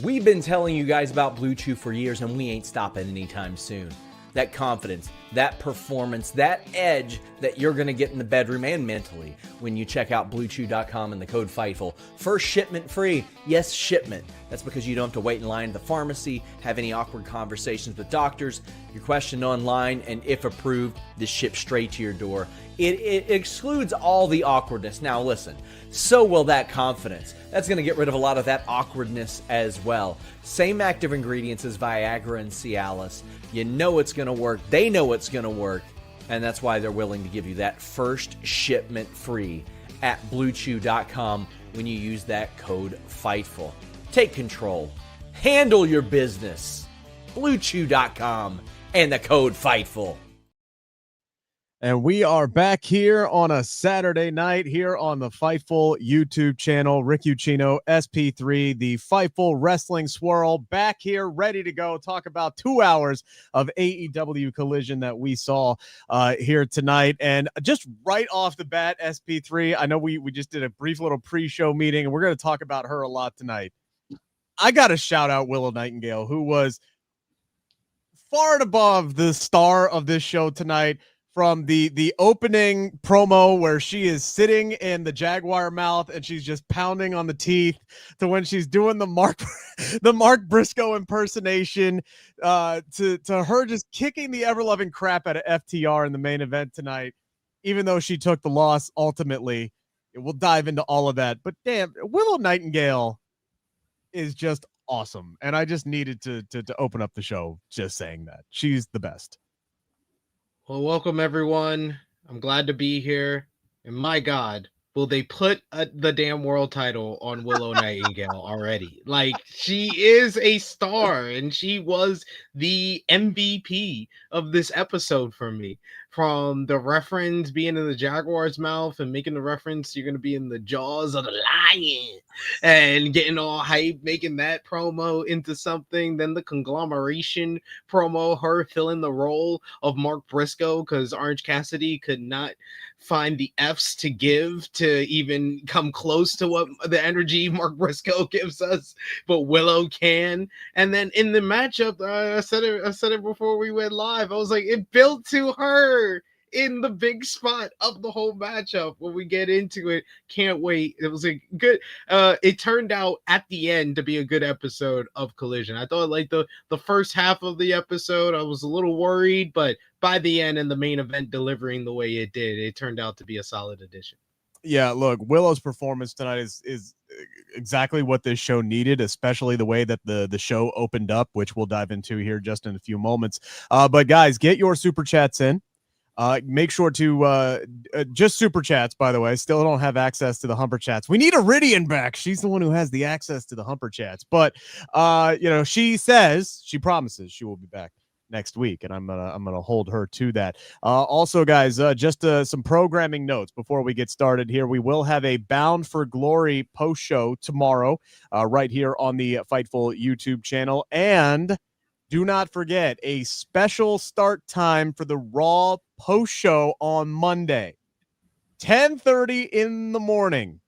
We've been telling you guys about Blue Chew for years, and we ain't stopping anytime soon. That confidence, that performance, that edge that you're going to get in the bedroom and mentally when you check out BlueChew.com and the code FIGHTFUL. First shipment free. Yes, shipment. That's because you don't have to wait in line at the pharmacy, have any awkward conversations with doctors. You're questioned online, and if approved, this ships straight to your door. It excludes all the awkwardness. Now listen, so will that confidence. That's going to get rid of a lot of that awkwardness as well. Same active ingredients as Viagra and Cialis. You know it's going to work. They know it's going to work. And that's why they're willing to give you that first shipment free at BlueChew.com when you use that code FIGHTFUL. Take control. Handle your business. BlueChew.com and the code FIGHTFUL. And we are back here on a Saturday night here on the Fightful YouTube channel. Rick Ucchino, SP3, the Fightful Wrestling Swirl, back here ready to go. Talk about 2 hours of AEW Collision that we saw here tonight. And just right off the bat, SP3, I know we just did a brief little pre-show meeting, and we're going to talk about her a lot tonight. I got to shout out Willow Nightingale, who was far and above the star of this show tonight. From the opening promo where she is sitting in the Jaguar mouth and she's just pounding on the teeth, to when she's doing the Mark Briscoe impersonation, to her just kicking the ever-loving crap out of FTR in the main event tonight, even though she took the loss ultimately. We'll dive into all of that. But damn, Willow Nightingale is just awesome. And I just needed to open up the show just saying that. She's the best. Well, welcome everyone. I'm glad to be here. And my God, will they put the damn world title on Willow Nightingale already? Like, she is a star, and she was the MVP of this episode for me. From the reference being in the Jaguar's mouth and making the reference you're going to be in the jaws of the lion and getting all hype, making that promo into something. Then the conglomeration promo, her filling the role of Mark Briscoe because Orange Cassidy could not find the F's to give to even come close to what the energy Mark Briscoe gives us, but Willow can. And then in the matchup, I said it before we went live. I was like, it built to her in the big spot of the whole matchup. When we get into it, can't wait. It was a good it turned out at the end to be a good episode of Collision. I thought like the first half of the episode I was a little worried, but by the end and the main event delivering the way it did, it turned out to be a solid addition. Yeah, look, Willow's performance tonight is exactly what this show needed, especially the way that the show opened up, which we'll dive into here just in a few moments. But guys, get your super chats in. Make sure to just super chats, by the way. Still don't have access to the Humper chats. We need Iridian back. She's the one who has the access to the Humper chats. But she promises she will be back next week, and I'm gonna hold her to that. Also, guys, just some programming notes before we get started here. We will have a Bound for Glory post show tomorrow, right here on the Fightful YouTube channel, and do not forget a special start time for the Raw post show on Monday, 10:30 in the morning.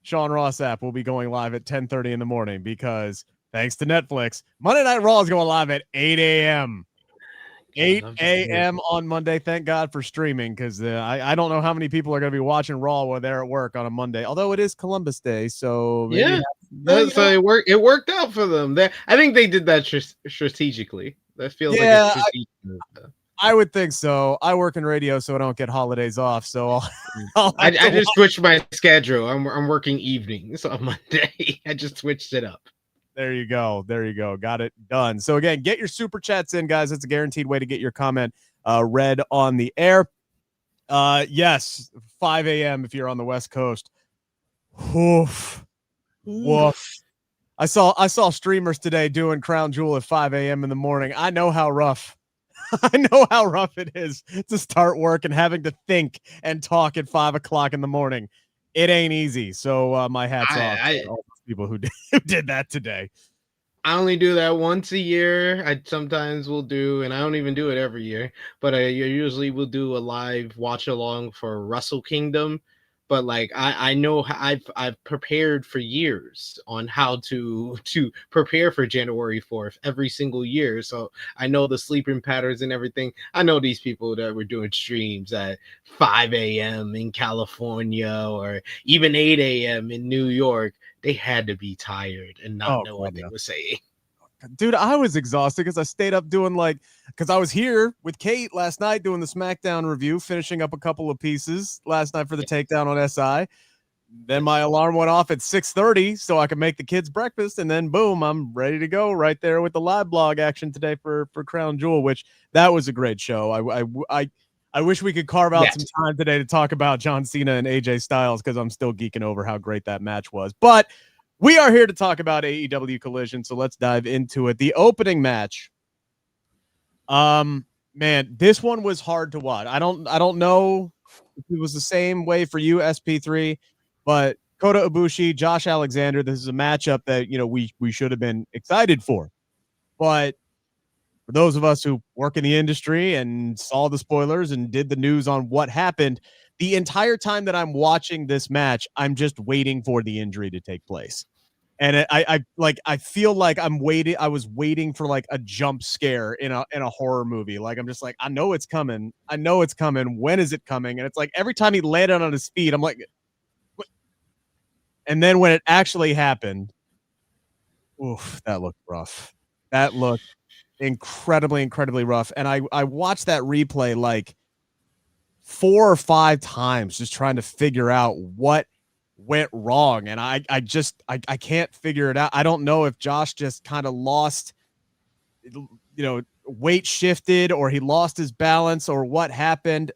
Sean Ross app will be going live at 10:30 in the morning because thanks to Netflix, Monday Night Raw is going live at 8 a.m. 8 a.m. on Monday. Thank God for streaming, because I don't know how many people are going to be watching Raw while they're at work on a Monday, although it is Columbus Day. So yeah, so it worked out for them. I think they did that strategically. That feels like a strategic move. I would think so. I work in radio, so I don't get holidays off. So I just switched my schedule. I'm working evenings on Monday. I just switched it up. There you go. Got it done. So again, get your super chats in, guys. It's a guaranteed way to get your comment read on the air. Yes, 5 a.m. if you're on the West Coast. Woof. I saw streamers today doing Crown Jewel at 5 a.m. in the morning. I know how rough. It is to start work and having to think and talk at 5 o'clock in the morning. It ain't easy. So my hat's off to all those people who did that today. I only do that once a year. I sometimes will do, and I don't even do it every year, but I usually will do a live watch along for Wrestle Kingdom. but like I know I've prepared for years on how to prepare for January 4th every single year. So I know the sleeping patterns and everything. I know these people that were doing streams at 5 a.m. in California or even 8 a.m. in New York. They had to be tired and not know what they were saying. Dude, I was exhausted because I stayed up doing because I was here with Kate last night doing the SmackDown review, finishing up a couple of pieces last night for the takedown on SI. Then my alarm went off at 6:30 so I could make the kids breakfast, and then boom, I'm ready to go right there with the live blog action today for Crown Jewel, which that was a great show. I wish we could carve out some time today to talk about John Cena and AJ Styles because I'm still geeking over how great that match was. But we are here to talk about AEW Collision, so let's dive into it. The opening match. Man, this one was hard to watch. I don't know if it was the same way for you, SP3, but Kota Ibushi, Josh Alexander, this is a matchup that, we should have been excited for. But for those of us who work in the industry and saw the spoilers and did the news on what happened, the entire time that I'm watching this match, I'm just waiting for the injury to take place. And I feel like I was waiting for like a jump scare in a horror movie. Like, I'm just like, I know it's coming. When is it coming? And it's like every time he landed on his feet, I'm like, what? And then when it actually happened, oof, that looked rough. That looked incredibly, incredibly rough. And I watched that replay like 4 or 5 times, just trying to figure out what went wrong, and I can't figure it out. I don't know if Josh just kind of lost, weight shifted, or he lost his balance, or what happened,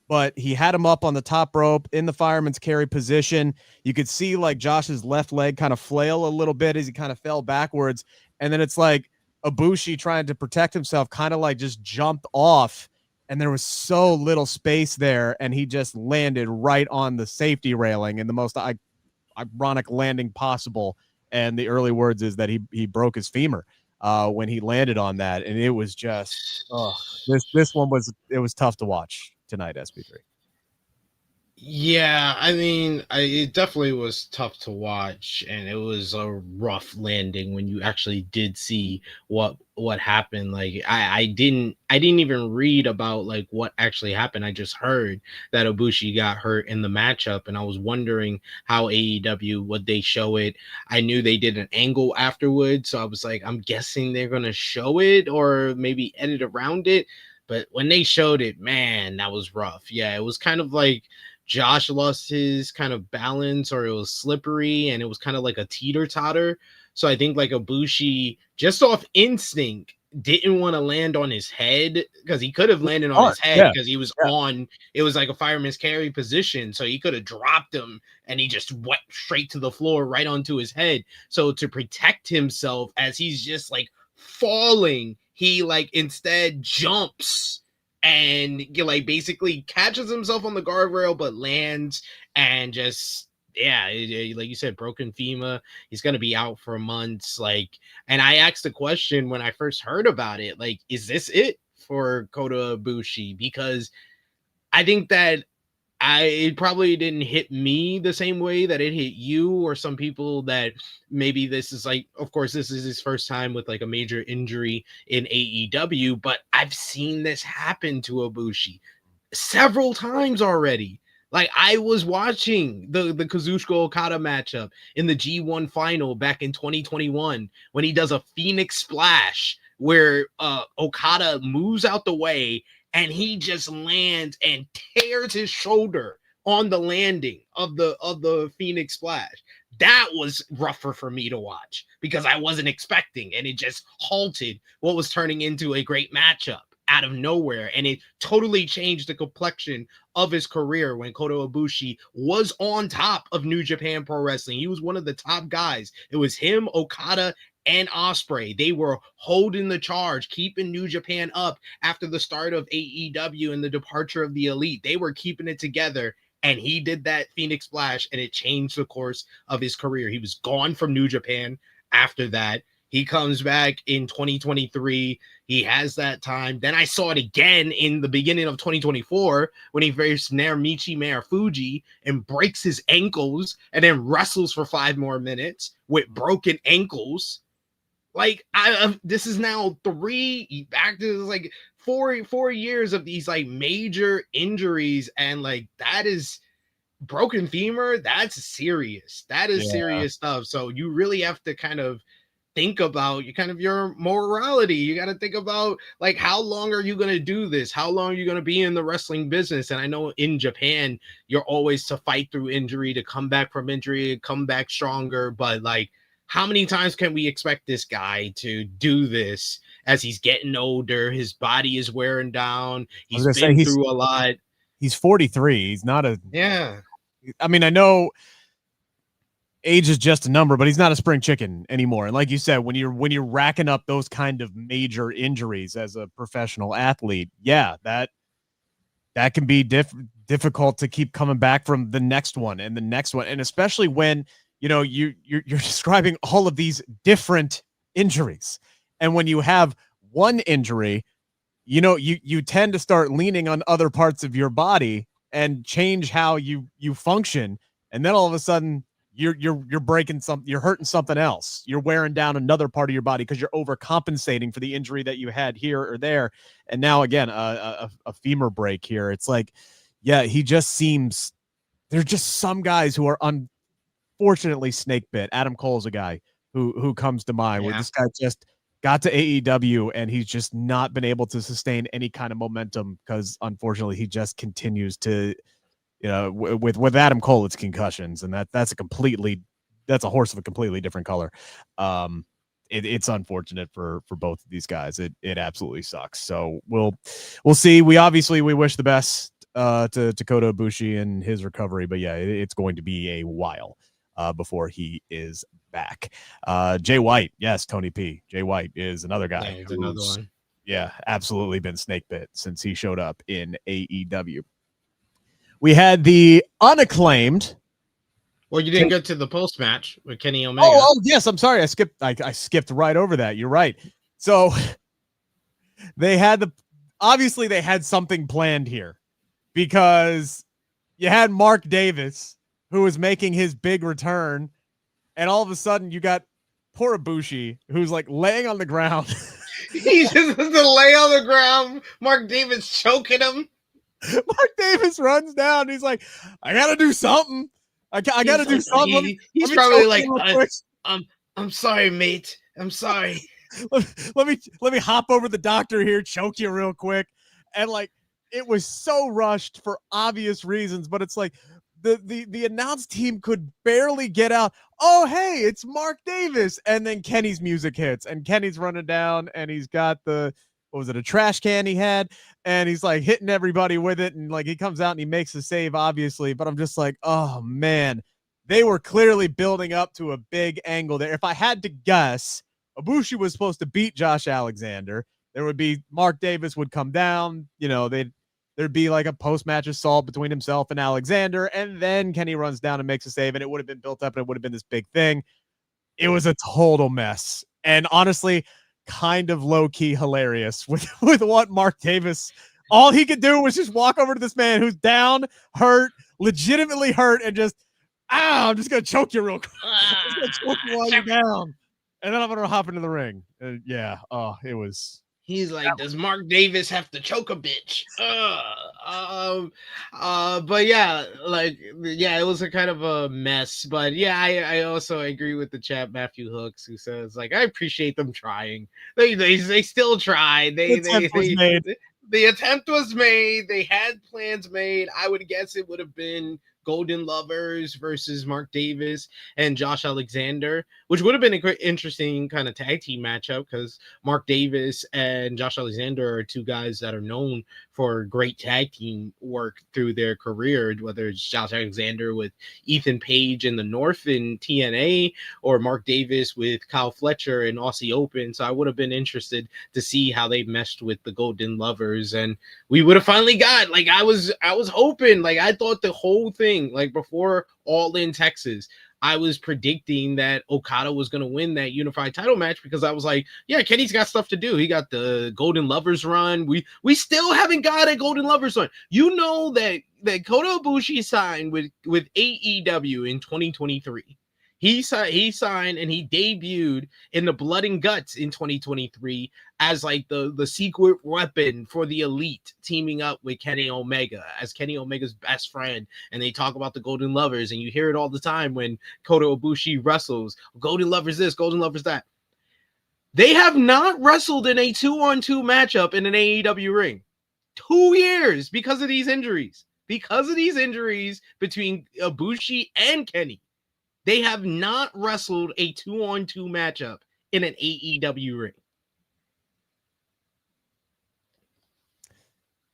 but he had him up on the top rope in the fireman's carry position. You could see like Josh's left leg kind of flail a little bit as he kind of fell backwards, and then it's like Ibushi trying to protect himself kind of like just jumped off, and there was so little space there, and he just landed right on the safety railing in the most ironic landing possible. And the early words is that he broke his femur when he landed on that, and it was just this one was tough to watch tonight, SP3. Yeah, I mean, it definitely was tough to watch, and it was a rough landing when you actually did see what happened. Like, I didn't even read about like what actually happened. I just heard that Ibushi got hurt in the matchup, and I was wondering how AEW would they show it. I knew they did an angle afterwards, so I was like, I'm guessing they're gonna show it or maybe edit around it. But when they showed it, man, that was rough. Yeah, it was kind of like Josh lost his kind of balance, or it was slippery, and it was kind of like a teeter-totter. So I think like Ibushi, just off instinct, didn't want to land on his head, because he could have landed on his head because he was on, it was like a fireman's carry position. So he could have dropped him, and he just went straight to the floor right onto his head. So to protect himself as he's just like falling, he like instead jumps and like basically catches himself on the guardrail, but lands and just like you said, broken femur. He's gonna be out for months. Like, and I asked the question when I first heard about it, like, is this it for Kota Ibushi? Because I think that it probably didn't hit me the same way that it hit you or some people that maybe this is like, of course, this is his first time with like a major injury in AEW, but I've seen this happen to Ibushi several times already. Like, I was watching the Kazuchika Okada matchup in the G1 final back in 2021 when he does a Phoenix Splash where Okada moves out the way and he just lands and tears his shoulder on the landing of the Phoenix Splash. That was rougher for me to watch because I wasn't expecting, and it just halted what was turning into a great matchup out of nowhere. And it totally changed the complexion of his career when Kota Ibushi was on top of New Japan Pro Wrestling. He was one of the top guys. It was him, Okada, and Ospreay. They were holding the charge, keeping New Japan up after the start of AEW and the departure of the Elite. They were keeping it together, and he did that Phoenix Splash, and it changed the course of his career. He was gone from New Japan after that. He comes back in 2023. He has that time. Then I saw it again in the beginning of 2024 when he faced Naramichi Marufuji and breaks his ankles and then wrestles for 5 more minutes with broken ankles. Like, this is now 3 back to like 4 years of these like major injuries, and like that is broken femur. That's serious. That is serious stuff. So you really have to kind of think about your morality. You got to think about like, how long are you going to do this? How long are you going to be in the wrestling business? And I know in Japan, you're always to fight through injury, to come back from injury, come back stronger. But like, how many times can we expect this guy to do this as he's getting older? His body is wearing down. He's been through a lot. He's 43. He's not a... Yeah. I mean, I know age is just a number, but he's not a spring chicken anymore. And like you said, when you're racking up those kind of major injuries as a professional athlete, yeah, that can be difficult to keep coming back from the next one and the next one. And especially when, you know, you're describing all of these different injuries. And when you have one injury, you know, you tend to start leaning on other parts of your body and change how you function. And then all of a sudden you're breaking you're hurting something else. You're wearing down another part of your body because you're overcompensating for the injury that you had here or there. And now again, a femur break here. It's like, yeah, he just seems, there's just some guys who are unfortunately snake bit. Adam Cole's a guy who comes to mind where this guy just got to AEW and he's just not been able to sustain any kind of momentum because unfortunately he just continues to, you know, with Adam Cole, it's concussions, and that's a horse of a completely different color. It's unfortunate for both of these guys. It absolutely sucks. So we'll see. We wish the best to Kota Ibushi and his recovery, but yeah, it's going to be a while before he is back. Jay White, yes, Tony P. Jay White is another guy. Yeah, another one. Yeah, absolutely been snake bit since he showed up in AEW. We had the unacclaimed. Well, you didn't get to the post match with Kenny Omega. Oh, yes. I'm sorry. I skipped right over that. You're right. So they had obviously they had something planned here because you had Mark Davis who was making his big return. And all of a sudden you got poor Ibushi who's like laying on the ground. He just has to lay on the ground. Mark Davis choking him. Mark Davis runs down. He's like, I got to do something. I got to do something. He's probably like, I'm sorry, mate. I'm sorry. Let me hop over the doctor here, choke you real quick. And like, it was so rushed for obvious reasons, but it's like the announce team could barely get out. Oh, hey, it's Mark Davis. And then Kenny's music hits and Kenny's running down and he's got a trash can he had, and he's like hitting everybody with it, and like he comes out and he makes the save, obviously, but I'm just like, oh man, they were clearly building up to a big angle there. If I had to guess, Ibushi was supposed to beat Josh Alexander. There would be Mark Davis would come down, you know, there'd be like a post-match assault between himself and Alexander, and then Kenny runs down and makes a save, and it would have been built up and it would have been this big thing. It was a total mess. And honestly, kind of low-key hilarious with what Mark Davis, all he could do was just walk over to this man who's down, hurt, legitimately hurt, and just, I'm just gonna choke you real quick. I'm just gonna choke you while you're down, and then I'm gonna hop into the ring. It was. He's like, does Mark Davis have to choke a bitch? But yeah, it was a kind of a mess. But yeah, I also agree with the chat, Matthew Hooks, who says like, I appreciate them trying. They still tried. The attempt was made. They had plans made. I would guess it would have been Golden Lovers versus Mark Davis and Josh Alexander, which would have been an interesting kind of tag team matchup because Mark Davis and Josh Alexander are two guys that are known for great tag team work through their career, whether it's Josh Alexander with Ethan Page in the North in TNA or Mark Davis with Kyle Fletcher in Aussie Open. So I would have been interested to see how they meshed with the Golden Lovers, and we would have finally got, like, I was hoping, like, I thought the whole thing, like before All In Texas, I was predicting that Okada was going to win that unified title match because I was like, yeah, Kenny's got stuff to do. He got the Golden Lovers run. We still haven't got a Golden Lovers run. You know that Kota Ibushi signed with AEW in 2023. He signed and he debuted in the Blood and Guts in 2023 as like the secret weapon for the Elite, teaming up with Kenny Omega as Kenny Omega's best friend. And they talk about the Golden Lovers, and you hear it all the time when Kota Ibushi wrestles. Golden Lovers this, Golden Lovers that. They have not wrestled in a 2-on-2 matchup in an AEW ring. 2 years because of these injuries. Because of these injuries between Ibushi and Kenny. They have not wrestled a 2-on-2 matchup in an AEW ring.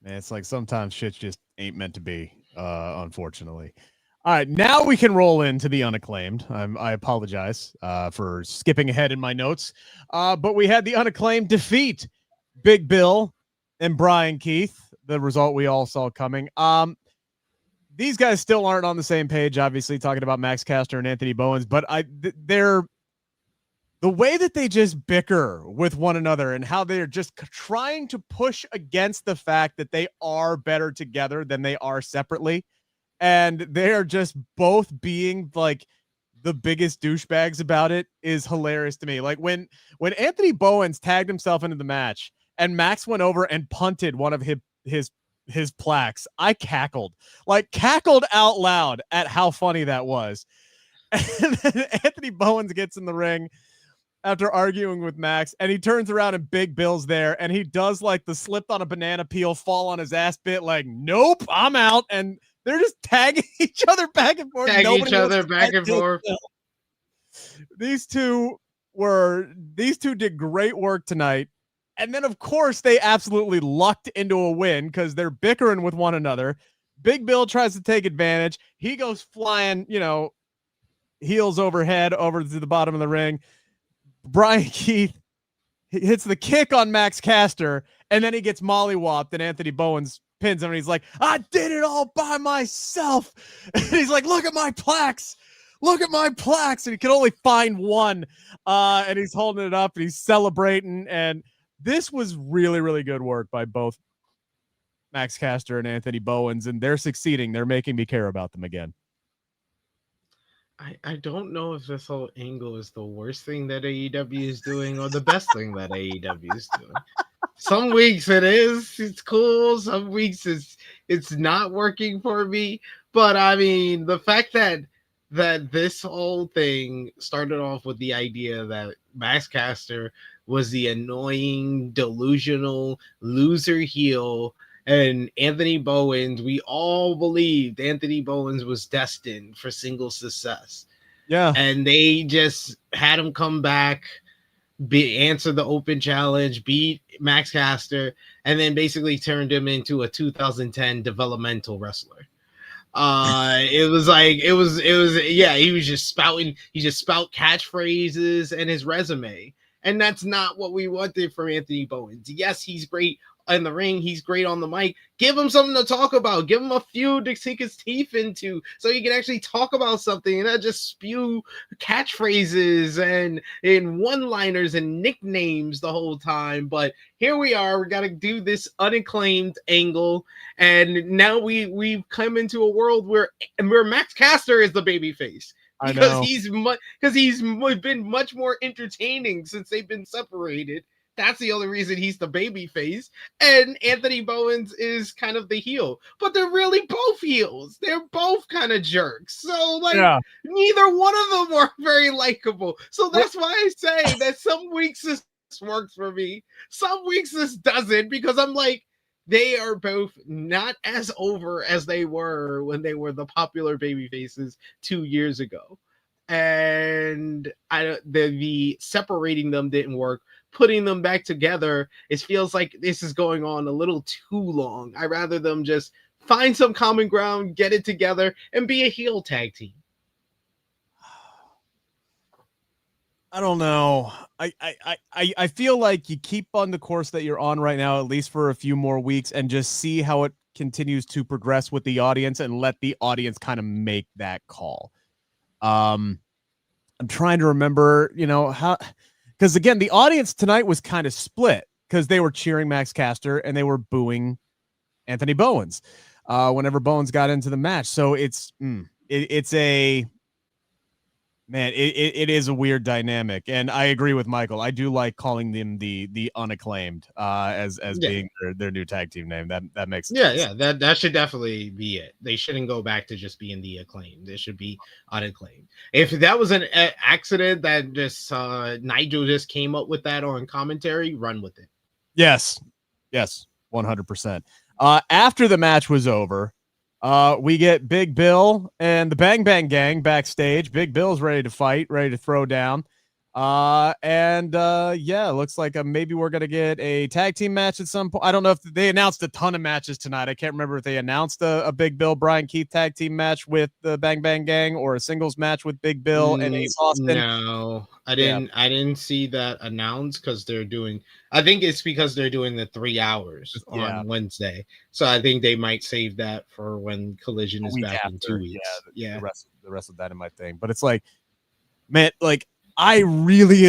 Man, it's like sometimes shit just ain't meant to be, unfortunately. All right, now we can roll into the Unacclaimed. I apologize for skipping ahead in my notes, but we had the Unacclaimed defeat Big Bill and Bryan Keith, the result we all saw coming. These guys still aren't on the same page, obviously, talking about Max Caster and Anthony Bowens, but they're the way that they just bicker with one another and how they're just trying to push against the fact that they are better together than they are separately. And they're just both being like the biggest douchebags about it is hilarious to me. Like when Anthony Bowens tagged himself into the match and Max went over and punted one of his plaques, I cackled out loud at how funny that was. And then Anthony Bowens gets in the ring after arguing with Max, and he turns around and Big Bill's there, and he does like the slipped on a banana peel, fall on his ass bit, like, nope, I'm out. And they're just tagging each other back and forth. These two did great work tonight. And then, of course, they absolutely lucked into a win because they're bickering with one another. Big Bill tries to take advantage. He goes flying, heels overhead over to the bottom of the ring. Bryan Keith hits the kick on Max Caster, and then he gets mollywopped, and Anthony Bowens pins him, and he's like, I did it all by myself. And he's like, look at my plaques. And he can only find one. And he's holding it up, and he's celebrating, and this was really, really good work by both Max Caster and Anthony Bowens, and they're succeeding. They're making me care about them again. I don't know if this whole angle is the worst thing that AEW is doing or the best thing that AEW is doing. Some weeks it is. It's cool. Some weeks it's not working for me. But I mean, the fact that this whole thing started off with the idea that Max Caster was the annoying, delusional loser heel, and Anthony Bowens, we all believed Anthony Bowens was destined for single success. Yeah. And they just had him come back, answer the open challenge, beat Max Caster, and then basically turned him into a 2010 developmental wrestler. He just spout catchphrases and his resume. And that's not what we wanted from Anthony Bowens. Yes, he's great in the ring. He's great on the mic. Give him something to talk about. Give him a feud to sink his teeth into so he can actually talk about something and not just spew catchphrases and one-liners and nicknames the whole time. But here we are. We got to do this Unacclaimed angle. And now we've come into a world where Max Caster is the babyface. Because he's been much more entertaining since they've been separated. That's the only reason he's the baby face. And Anthony Bowens is kind of the heel. But they're really both heels. They're both kind of jerks. So, neither one of them are very likable. So that's why I say that some weeks this works for me. Some weeks this doesn't, because I'm like, they are both not as over as they were when they were the popular baby faces 2 years ago. And the separating them didn't work. Putting them back together, it feels like this is going on a little too long. I'd rather them just find some common ground, get it together, and be a heel tag team. I don't know. I feel like you keep on the course that you're on right now, at least for a few more weeks, and just see how it continues to progress with the audience and let the audience kind of make that call. I'm trying to remember, how, because again, the audience tonight was kind of split because they were cheering Max Caster and they were booing Anthony Bowens whenever Bowens got into the match. So it's a man, it is a weird dynamic, and I agree with Michael. I do like calling them the unacclaimed as being their new tag team name. That makes sense. Yeah, that should definitely be it. They shouldn't go back to just being the acclaimed. They should be unacclaimed. If that was an accident that just Nigel just came up with that on commentary, run with it. Yes, 100%. After the match was over, we get Big Bill and the Bang Bang Gang backstage. Big Bill's ready to fight, ready to throw down. It looks like maybe we're going to get a tag team match at some point. I don't know if they announced a ton of matches tonight. I can't remember if they announced a Big Bill, Bryan Keith tag team match with the Bang Bang Gang or a singles match with Big Bill and Ace Austin. No, I didn't see that announced because I think it's because they're doing the 3 hours on Wednesday. So I think they might save that for when Collision is back in 2 weeks. The rest of that in my thing. But it's like, man, like, I really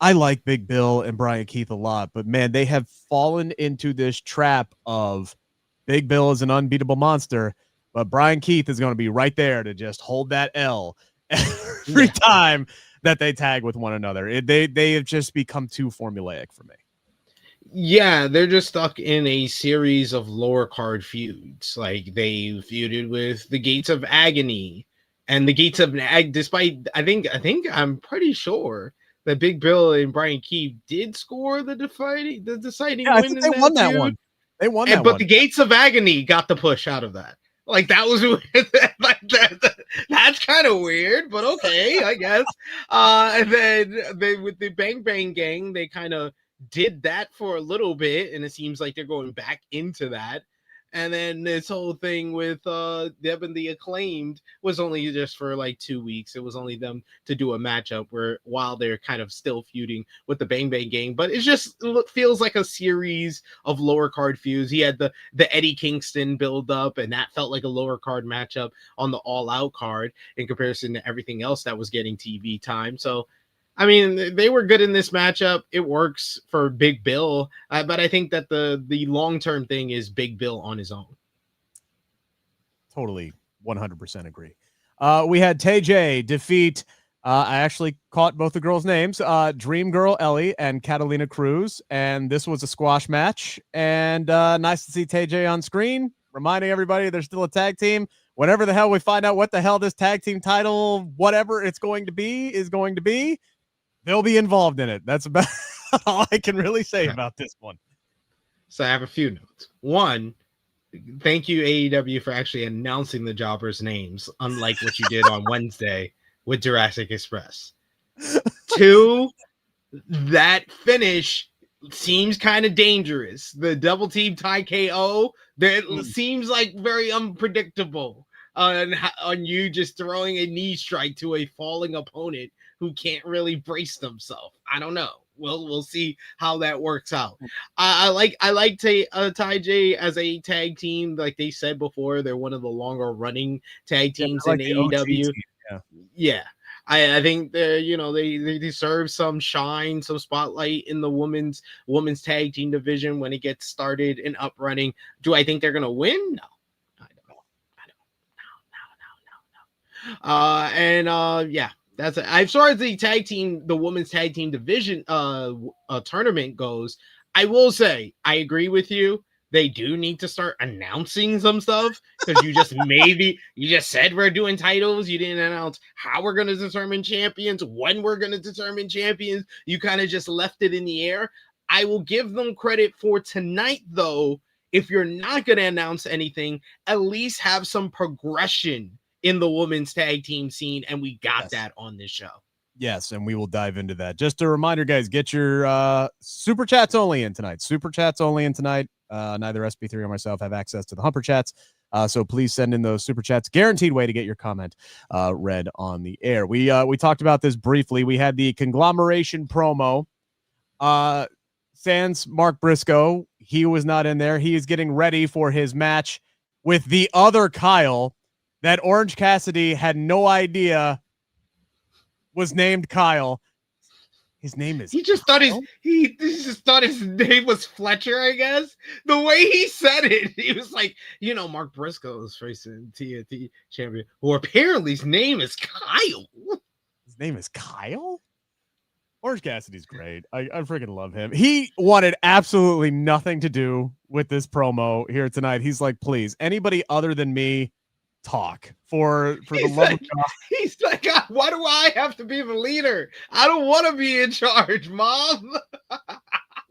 I like Big Bill and Bryan Keith a lot, but man, they have fallen into this trap of Big Bill is an unbeatable monster, but Bryan Keith is going to be right there to just hold that L every time that they tag with one another. They have just become too formulaic for me. Yeah, they're just stuck in a series of lower card feuds. Like they feuded with the Gates of Agony. And the Gates of despite I'm pretty sure that Big Bill and Bryan Keith did score the deciding win. I think they won that one. They won that one. But the Gates of Agony got the push out of that. Like that was like that's kind of weird, but okay, I guess. And then they with the Bang Bang Gang, they kind of did that for a little bit, and it seems like they're going back into that. And then this whole thing with them and the Acclaimed was only just for like 2 weeks. It was only them to do a matchup while they're kind of still feuding with the Bang Bang Gang. But it just feels like a series of lower card feuds. He had the Eddie Kingston build up, and that felt like a lower card matchup on the All Out card in comparison to everything else that was getting TV time. So, I mean, they were good in this matchup. It works for Big Bill, but I think that the long-term thing is Big Bill on his own. Totally 100% agree. We had Tay defeat, I actually caught both the girls' names, Dream Girl Ellie and Catalina Cruz, and this was a squash match, and nice to see Tay on screen, reminding everybody they're still a tag team. Whenever the hell we find out what the hell this tag team title, whatever it's going to be, is going to be, they'll be involved in it. That's about all I can really say about this one. So I have a few notes. One, thank you, AEW, for actually announcing the jobbers' names, unlike what you did on Wednesday with Jurassic Express. Two, that finish seems kind of dangerous. The double team tie KO, that seems like very unpredictable on you just throwing a knee strike to a falling opponent who can't really brace themselves. I don't know. We'll see how that works out. I like Ty J as a tag team. Like they said before, they're one of the longer running tag teams in AEW. Yeah. I think they deserve some shine, some spotlight in the women's tag team division when it gets started and up running. Do I think they're gonna win? No. No. That's it. As far as the women's tag team division tournament goes, I will say I agree with you. They do need to start announcing some stuff because you just said we're doing titles. You didn't announce how we're going to determine champions, when we're going to determine champions. You kind of just left it in the air. I will give them credit for tonight, though. If you're not going to announce anything, at least have some progression in the women's tag team scene, and we got that on this show. Yes, and we will dive into that. Just a reminder, guys, get your super chats only in tonight. Super chats only in tonight. Neither SP3 or myself have access to the Humper chats, so please send in those super chats. Guaranteed way to get your comment read on the air. We talked about this briefly. We had the conglomeration promo. Sans Mark Briscoe, he was not in there. He is getting ready for his match with the other Kyle that Orange Cassidy had no idea was named Kyle. His name is. He just thought his name was Fletcher. I guess the way he said it, he was like, Mark Briscoe is facing TNT champion, who apparently his name is Kyle. His name is Kyle. Orange Cassidy's great. I freaking love him. He wanted absolutely nothing to do with this promo here tonight. He's like, please, anybody other than me, talk for the love of God. He's like, why do I have to be the leader? I don't want to be in charge, Mom.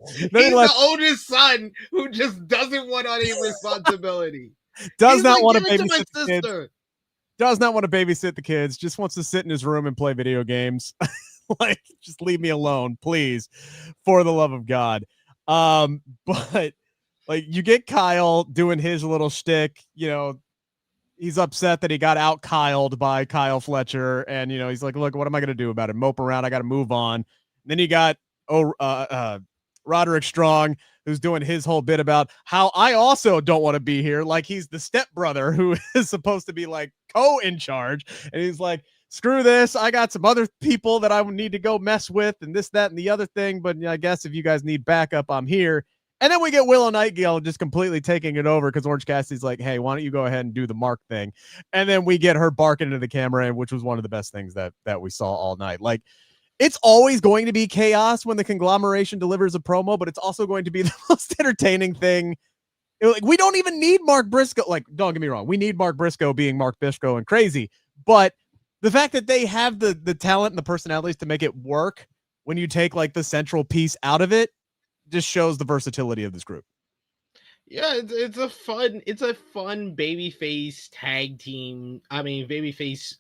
He's the oldest son who just doesn't want any responsibility. Does not want to babysit the kids. Does not want to babysit the kids. Just wants to sit in his room and play video games. Like, just leave me alone, please, for the love of God. But like, you get Kyle doing his little shtick, he's upset that he got out Kyled by Kyle Fletcher. And, he's like, look, what am I going to do about it? Mope around. I got to move on. And then you got Roderick Strong, who's doing his whole bit about how I also don't want to be here. Like, he's the stepbrother who is supposed to be like in charge. And he's like, screw this. I got some other people that I would need to go mess with and this, that, and the other thing. But I guess if you guys need backup, I'm here. And then we get Willow Nightingale just completely taking it over because Orange Cassidy's like, hey, why don't you go ahead and do the Mark thing? And then we get her barking into the camera, which was one of the best things that we saw all night. Like, it's always going to be chaos when the conglomeration delivers a promo, but it's also going to be the most entertaining thing. Like, we don't even need Mark Briscoe. Like, don't get me wrong. We need Mark Briscoe being Mark Briscoe and crazy. But the fact that they have the talent and the personalities to make it work when you take like the central piece out of it, just shows the versatility of this group. Yeah, it's a fun babyface tag team. I mean, babyface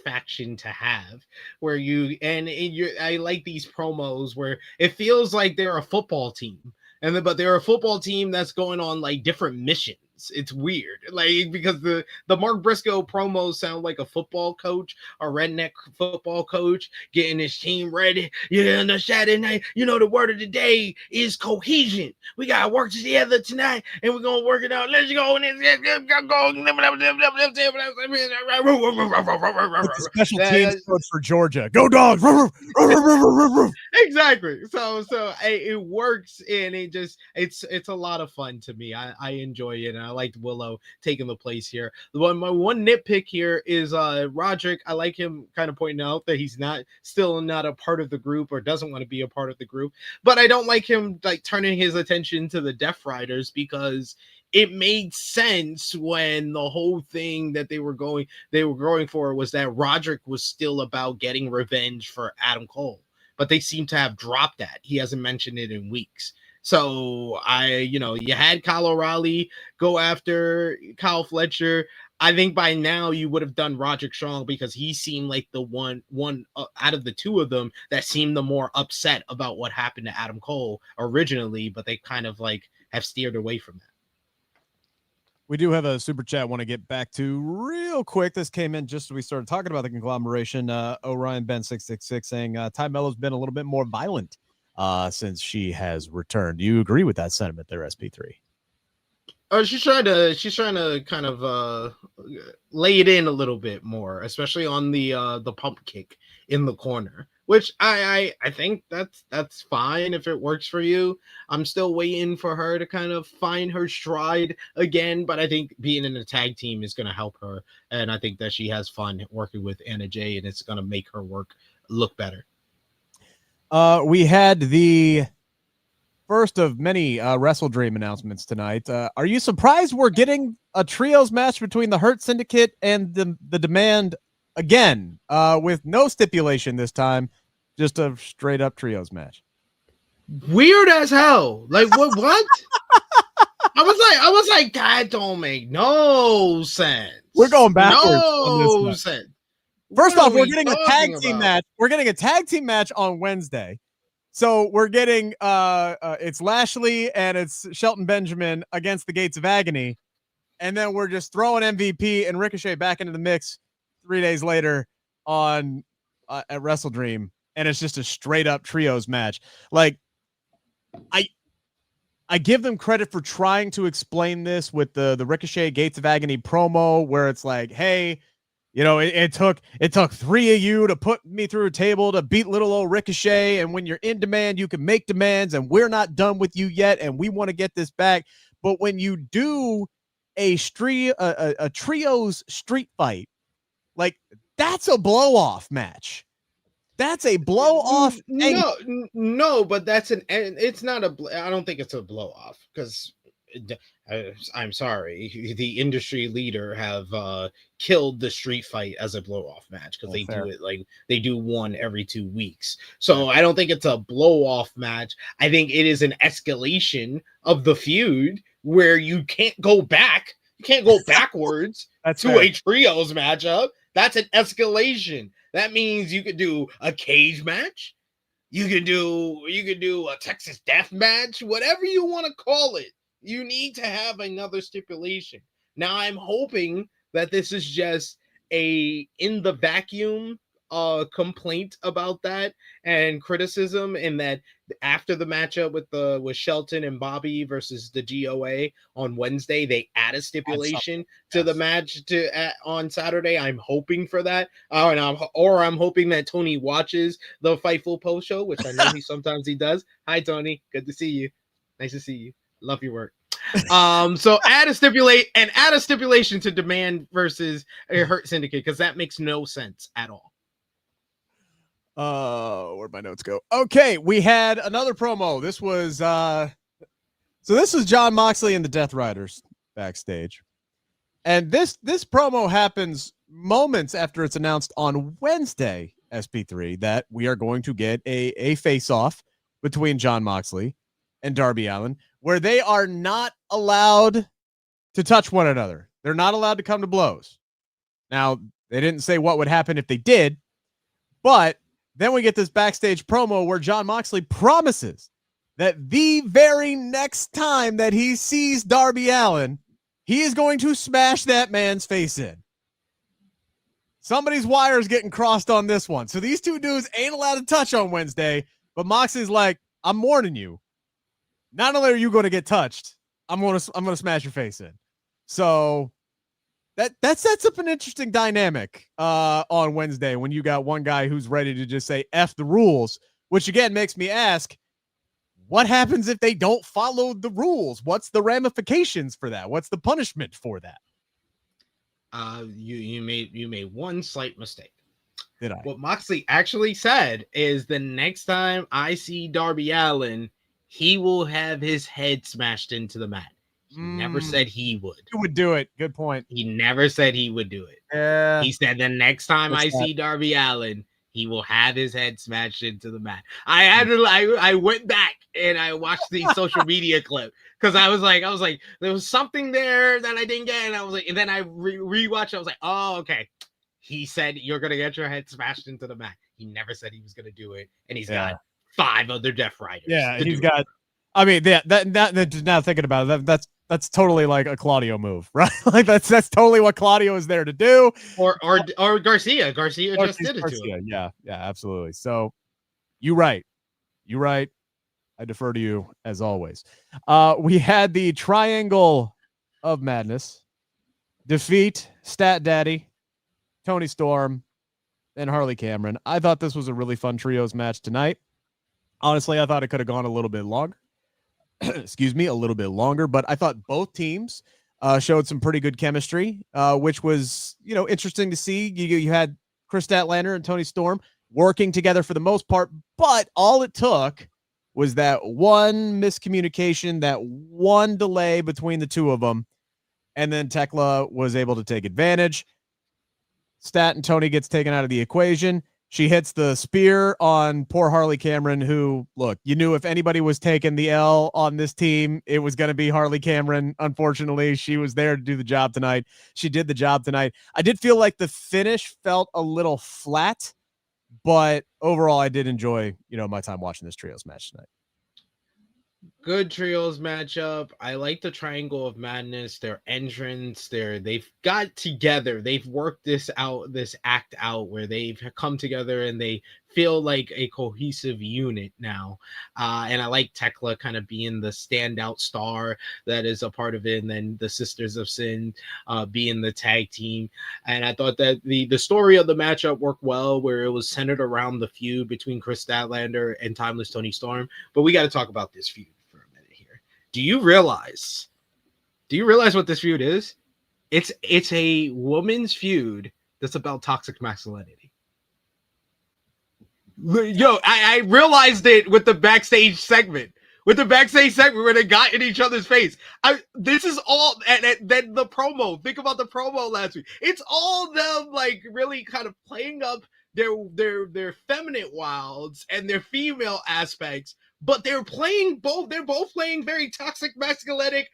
faction to have, where I like these promos where it feels like they're a football team, but they're a football team that's going on like different missions. It's weird, like, because the Mark Briscoe promos sound like a football coach, a redneck football coach getting his team ready. On the Saturday night, the word of the day is cohesion. We gotta work together tonight, and we're gonna work it out. Let's go. It's a special teams coach for Georgia. Go Dogs! Exactly. So it works, and it's a lot of fun to me. I enjoy it. And I liked Willow taking the place here. My one nitpick here is Roderick. I like him kind of pointing out that he's still not a part of the group, or doesn't want to be a part of the group. But I don't like him like turning his attention to the Death Riders, because it made sense when the whole thing that they were going for was that Roderick was still about getting revenge for Adam Cole. But they seem to have dropped that. He hasn't mentioned it in weeks. So you had Kyle O'Reilly go after Kyle Fletcher. I think by now you would have done Roderick Strong, because he seemed like the one out of the two of them that seemed the more upset about what happened to Adam Cole originally, but they kind of like have steered away from that. We do have a super chat I want to get back to real quick. This came in just as we started talking about the conglomeration. Orion Ben 666 saying Tay Melo's been a little bit more violent since she has returned. Do you agree with that sentiment there, SP3? She's trying to kind of lay it in a little bit more, especially on the pump kick in the corner, which I think that's fine if it works for you. I'm still waiting for her to kind of find her stride again, but I think being in a tag team is going to help her, and I think that she has fun working with Anna Jay, and it's going to make her work look better. We had the first of many Wrestle Dream announcements tonight. Are you surprised we're getting a trios match between the Hurt Syndicate and the Demand again, with no stipulation this time, just a straight up trios match? Weird as hell. Like what? I was like, that don't make no sense. We're going backwards. No sense. First off, we're getting a tag team match. We're getting a tag team match on Wednesday. So we're getting it's Lashley and it's Shelton Benjamin against the Gates of Agony. And then we're just throwing MVP and Ricochet back into the mix 3 days later on at Wrestle Dream. And it's just a straight up trios match. Like, I give them credit for trying to explain this with the Ricochet Gates of Agony promo, where it's like, hey, You know, it took three of you to put me through a table to beat little old Ricochet. And when you're in demand, you can make demands, and we're not done with you yet, and we want to get this back. But when you do a trios street fight, like, that's a blow off match. That's a blow off. No, but it's not I don't think it's a blow off, because I'm sorry, the industry leader have killed the street fight as a blow off match, because they do it like they do one every 2 weeks. So I don't think it's a blow off match. I think it is an escalation of the feud where you can't go back. You can't go backwards to a trios matchup. That's an escalation. That means you could do a cage match. You could do a Texas death match, whatever you want to call it. You need to have another stipulation. Now, I'm hoping that this is just a in the vacuum complaint about that and criticism, and that after the matchup with Shelton and Bobby versus the GOA on Wednesday, they add a stipulation to the match on Saturday. I'm hoping for that, or I'm hoping that Toni watches the Fightful post show, which I know sometimes he does. Hi, Toni, good to see you. Nice to see you. Love your work. So add a stipulation to demand versus a Hurt Syndicate, because that makes no sense at all. Where'd my notes go? Okay, we had another promo. This was this is Jon Moxley and the Death Riders backstage. And this promo happens moments after it's announced on Wednesday, SP3, that we are going to get a face-off between Jon Moxley and Darby Allin, where they are not allowed to touch one another. They're not allowed to come to blows. Now, they didn't say what would happen if they did, but then we get this backstage promo where Jon Moxley promises that the very next time that he sees Darby Allin, he is going to smash that man's face in. Somebody's wires getting crossed on this one. So these two dudes ain't allowed to touch on Wednesday, but Moxley's like, I'm warning you. Not only are you going to get touched, I'm going to smash your face in. So that sets up an interesting dynamic on Wednesday, when you got one guy who's ready to just say F the rules, which again makes me ask, what happens if they don't follow the rules? What's the ramifications for that? What's the punishment for that? You made one slight mistake. Did I? What Moxley actually said is, the next time I see Darby Allin, he will have his head smashed into the mat. He never said he would. He would do it. Good point. He never said he would do it. Yeah. He said the next time I see Darby Allin, he will have his head smashed into the mat. I went back and I watched the social media clip, because I was like, there was something there that I didn't get, and I was like, and then I rewatched. I was like, oh, okay. He said you're gonna get your head smashed into the mat. He never said he was gonna do it, and he's got 5 other Death Riders. Yeah, he's got. I mean, that now thinking about it, that's totally like a Claudio move, right? Like that's totally what Claudio is there to do. Or Garcia. Garcia just did it to him. Yeah, absolutely. So you're right. I defer to you as always. We had the Triangle of Madness defeat Stat Daddy, Toni Storm, and Harley Cameron. I thought this was a really fun trios match tonight. Honestly, I thought it could have gone a little bit longer. Excuse me, a little bit longer, but I thought both teams showed some pretty good chemistry, which was, interesting to see. You had Kris Statlander and Toni Storm working together for the most part, but all it took was that one miscommunication, that one delay between the two of them, and then Thekla was able to take advantage. Stat and Toni gets taken out of the equation. She hits the spear on poor Harley Cameron, who, look, you knew if anybody was taking the L on this team, it was going to be Harley Cameron. Unfortunately, she was there to do the job tonight. She did the job tonight. I did feel like the finish felt a little flat, but overall, I did enjoy, my time watching this trios match tonight. Good trios matchup. I like the Triangle of Madness, their entrance, they've got together. They've worked this act out where they've come together and they feel like a cohesive unit now. And I like Thekla kind of being the standout star that is a part of it, and then the Sisters of Sin being the tag team. And I thought that the story of the matchup worked well, where it was centered around the feud between Kris Statlander and Timeless Toni Storm. But we got to talk about this feud for a minute here. Do you realize what this feud is? It's a woman's feud that's about toxic masculinity. Yo, I realized it with the backstage segment. Where they got in each other's face. This is all, and then the promo. Think about the promo last week. It's all them like really kind of playing up their feminine wilds and their female aspects, but they're both playing very toxic masculine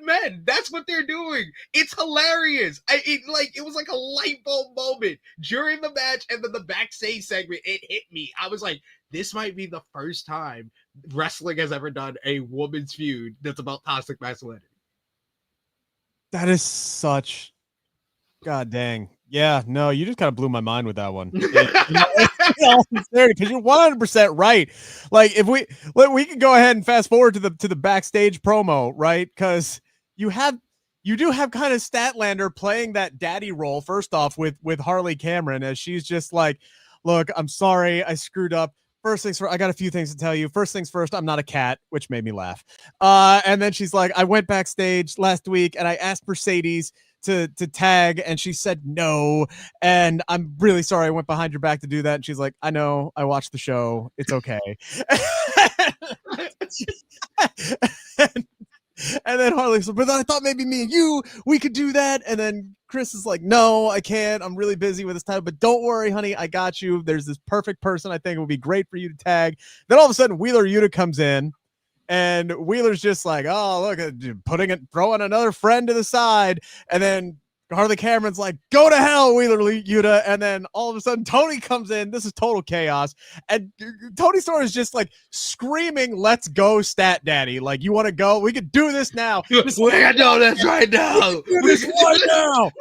men. That's what they're doing. It's hilarious. It was like a light bulb moment during the match, and then the backstage segment, it hit me. I was like, this might be the first time wrestling has ever done a woman's feud that's about toxic masculinity. That is such, god dang. Yeah, no, you just kind of blew my mind with that one. Because you're 100% right. Like, if we can go ahead and fast forward to the backstage promo, right? Because you do have kind of Statlander playing that daddy role first off with Harley Cameron, as she's just like, look, I'm sorry, I screwed up. First things first, I got a few things to tell you. First things first, I'm not a cat, which made me laugh. And then she's like, I went backstage last week and I asked Mercedes to tag, and she said no. And I'm really sorry I went behind your back to do that. And she's like, I know, I watched the show. It's okay. And then Harley's like, but I thought maybe me and you, we could do that. And then Kris is like, no, I can't. I'm really busy with this time, but don't worry, honey. I got you. There's this perfect person I think it would be great for you to tag. Then all of a sudden, Wheeler Yuta comes in, and Wheeler's just like, oh, look, throwing another friend to the side. And then Harley Cameron's like, go to hell, Wheeler Yuta. And then all of a sudden, Toni comes in. This is total chaos. And Toni Storm is just like screaming, let's go, Stat Daddy. Like, you want to go? We could do this now. We can do this right now. We can do this right now.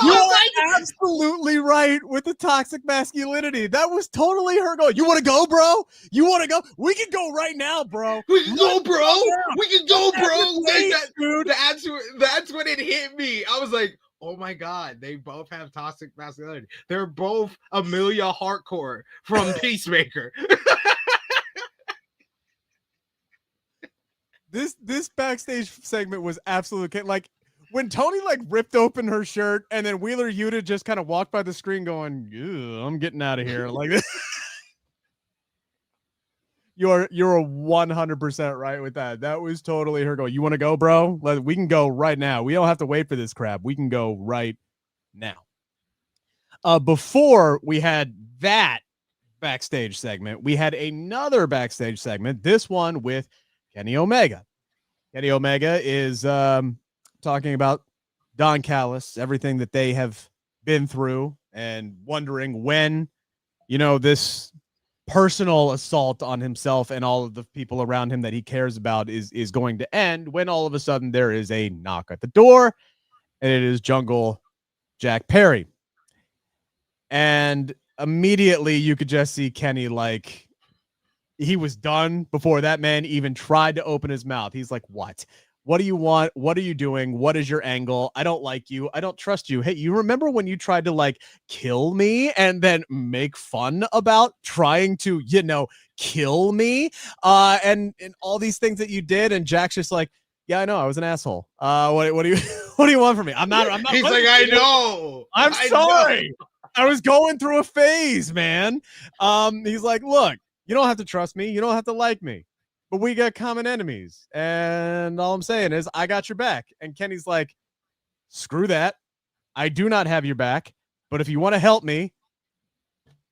You are absolutely right with the toxic masculinity. That was totally her going, you want to go, bro? You want to go? We can go right now, bro. We can go, bro. We can go, bro. Dude. That's when it hit me. I was like, oh my God, they both have toxic masculinity. They're both Amelia Hardcore from Peacemaker. This backstage segment was absolutely like, when Toni like ripped open her shirt, and then Wheeler Yuta just kind of walked by the screen going, I'm getting out of here. Like this. You're 100% right with that. That was totally her going, you want to go, bro? We can go right now. We don't have to wait for this crap. We can go right now. Before we had that backstage segment, we had another backstage segment, this one with Kenny Omega. Kenny Omega is talking about Don Callis, everything that they have been through, and wondering when, this personal assault on himself and all of the people around him that he cares about is going to end, when all of a sudden there is a knock at the door, and it is Jungle Jack Perry. And immediately you could just see Kenny like he was done before that man even tried to open his mouth. He's like, what? What do you want? What are you doing? What is your angle? I don't like you. I don't trust you. Hey, you remember when you tried to like kill me and then make fun about trying to, kill me? And all these things that you did. And Jack's just like, yeah, I know. I was an asshole. What do you what do you want from me? I'm not. He's like, I know. I'm sorry. I was going through a phase, man. He's like, look, you don't have to trust me. You don't have to like me. But we got common enemies. And all I'm saying is I got your back. And Kenny's like, screw that. I do not have your back. But if you want to help me,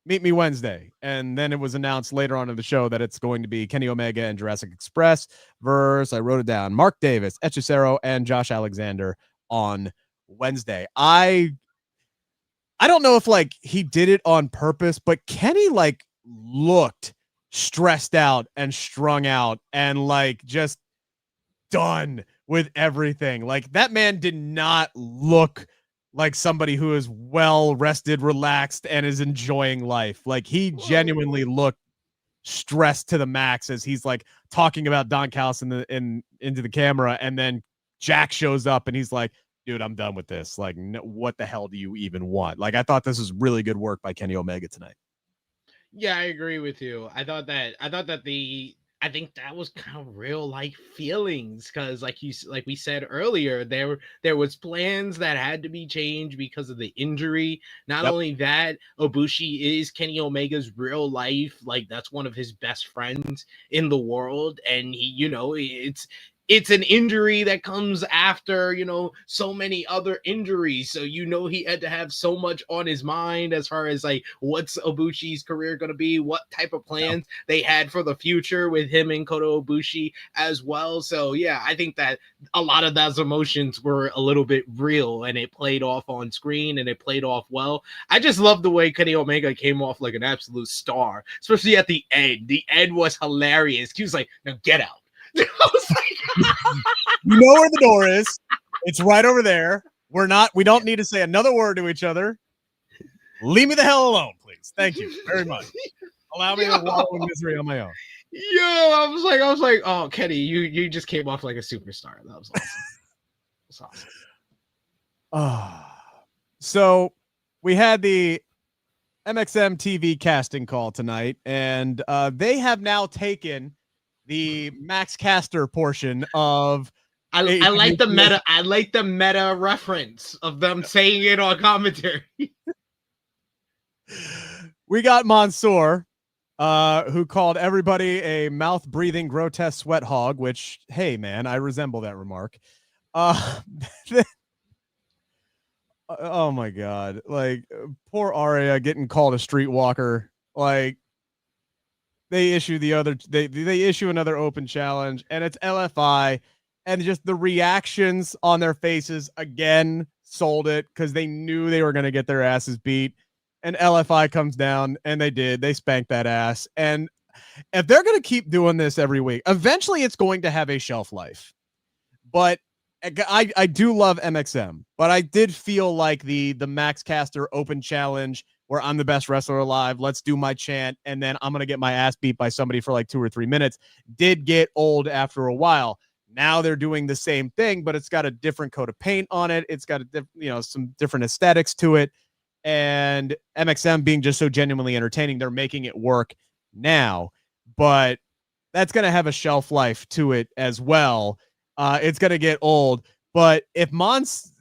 meet me Wednesday. And then it was announced later on in the show that it's going to be Kenny Omega and Jurassic Express versus, I wrote it down, Mark Davis, Hechicero, and Josh Alexander on Wednesday. I don't know if like he did it on purpose, but Kenny like looked stressed out and strung out and like just done with everything. Like that man did not look like somebody who is well rested, relaxed, and is enjoying life. Like he genuinely looked stressed to the max as he's like talking about Don Callis into the camera, and then Jack shows up and he's like, dude, I'm done with this. Like, no, what the hell do you even want? Like, I thought this was really good work by Kenny Omega tonight. Yeah, I agree with you. I think that was kind of real life feelings, because like we said earlier, there was plans that had to be changed because of the injury. Not only that, Ibushi is Kenny Omega's real life, like that's one of his best friends in the world, and he, it's an injury that comes after, so many other injuries. So, he had to have so much on his mind as far as like, what's Ibushi's career going to be? What type of plans they had for the future with him and Kota Ibushi as well. So, yeah, I think that a lot of those emotions were a little bit real, and it played off on screen, and it played off well. I just love the way Kenny Omega came off like an absolute star, especially at the end. The end was hilarious. He was like, now get out. I was like, you know where the door is. It's right over there. We don't need to say another word to each other. Leave me the hell alone, please. Thank you very much. Allow me to wallow in misery on my own. Yo, I was like, oh, Kenny, you just came off like a superstar. That was awesome. That's awesome. So we had the MXM TV casting call tonight, and they have now taken the Max Caster portion of I like the meta. I like the meta reference of them saying it on commentary. We got Mansoor, who called everybody a mouth-breathing, grotesque sweat hog, which, hey, man, I resemble that remark. Oh, my God. Like, poor Arya getting called a streetwalker. Like, they issue they issue another open challenge, and it's LFI, and just the reactions on their faces again sold it, because they knew they were going to get their asses beat, and LFI comes down, and they did. They spanked that ass, and if they're going to keep doing this every week, eventually it's going to have a shelf life. But I do love MXM, but I did feel like the Max Caster open challenge, where I'm the best wrestler alive, let's do my chant, and then I'm going to get my ass beat by somebody for like 2 or 3 minutes, did get old after a while. Now they're doing the same thing, but it's got a different coat of paint on it. It's got some different aesthetics to it. And MXM being just so genuinely entertaining, they're making it work now. But that's going to have a shelf life to it as well. It's going to get old. But if Mansoor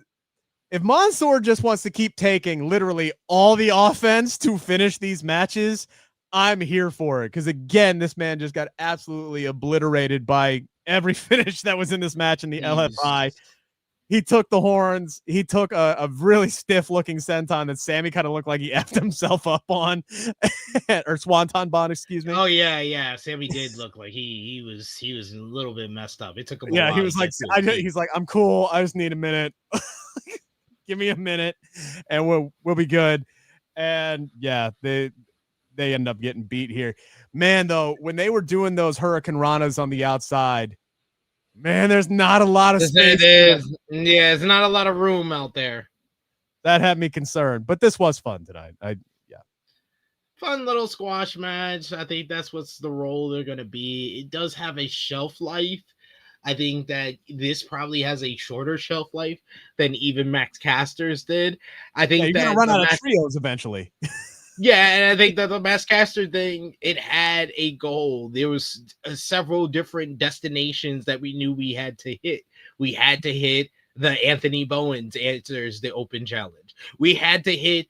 just wants to keep taking literally all the offense to finish these matches, I'm here for it. Because again, this man just got absolutely obliterated by every finish that was in this match in the LFI. He took the horns. He took a really stiff looking senton that Sammy kind of looked like he effed himself up on, or swanton bomb, excuse me. Oh yeah. Sammy did look like he was a little bit messed up. It took him. Yeah, he was like, he's like, I'm cool. I just need a minute. Give me a minute, and we'll be good. And yeah, they end up getting beat here. Man, though, when they were doing those Hurricane Ranas on the outside, man, there's not a lot of space. Yeah, there's not a lot of room out there. That had me concerned, but this was fun tonight. Fun little squash match. I think that's what's the role they're going to be. It does have a shelf life. I think that this probably has a shorter shelf life than even Max Caster's did. I think you're going to run out of trios eventually. Yeah, and I think that the Max Caster thing, it had a goal. There was several different destinations that we knew we had to hit. We had to hit the Anthony Bowens answers the open challenge. We had to hit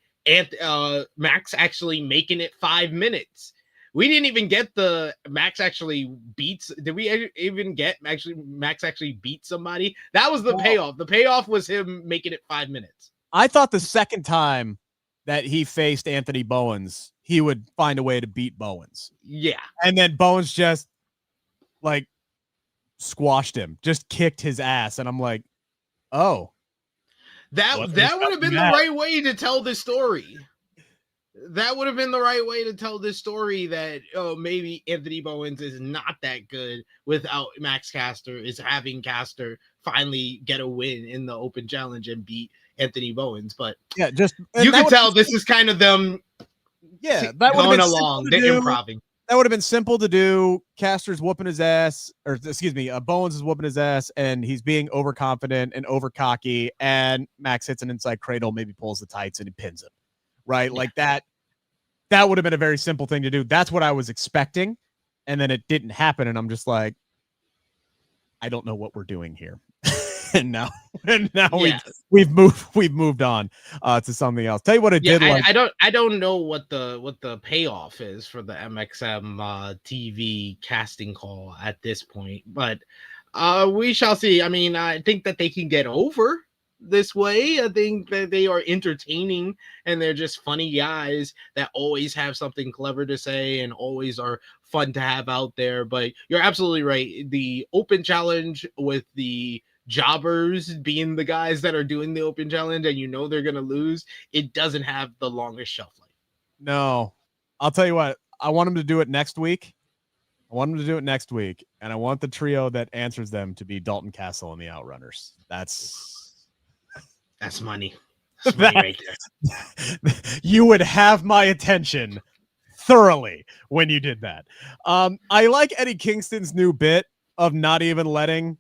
Max actually making it 5 minutes. We didn't even get the Max actually beats. Did we even get Max actually beat somebody? That was the payoff. The payoff was him making it 5 minutes. I thought the second time that he faced Anthony Bowens, he would find a way to beat Bowens. Yeah. And then Bowens just like squashed him, just kicked his ass. And I'm like, oh. That would have been the right way to tell this story. That would have been the right way to tell this story that maybe Anthony Bowens is not that good without Max Caster, is having Caster finally get a win in the open challenge and beat Anthony Bowens. But yeah, you can tell this is kind of them that going along, the improving. That would have been simple to do. Caster's whooping his ass, or excuse me, Bowens is whooping his ass, and he's being overconfident and over cocky, and Max hits an inside cradle, maybe pulls the tights, and he pins him. Right? Yeah. Like that would have been a very simple thing to do. That's what I was expecting, and then it didn't happen, and I'm just like, I don't know what we're doing here. and now yes. we've moved on to something else. Tell you what it did. I don't know what the payoff is for the MXM TV casting call at this point, but we shall see. I mean, I think that they can get over this way. I think that they are entertaining and they're just funny guys that always have something clever to say and always are fun to have out there. But you're absolutely right. The open challenge with the jobbers being the guys that are doing the open challenge and they're going to lose, it doesn't have the longest shelf life. No, I'll tell you what, I want them to do it next week. And I want the trio that answers them to be Dalton Castle and the Outrunners. That's money. That's money right there. You would have my attention thoroughly when you did that. I like Eddie Kingston's new bit of not even letting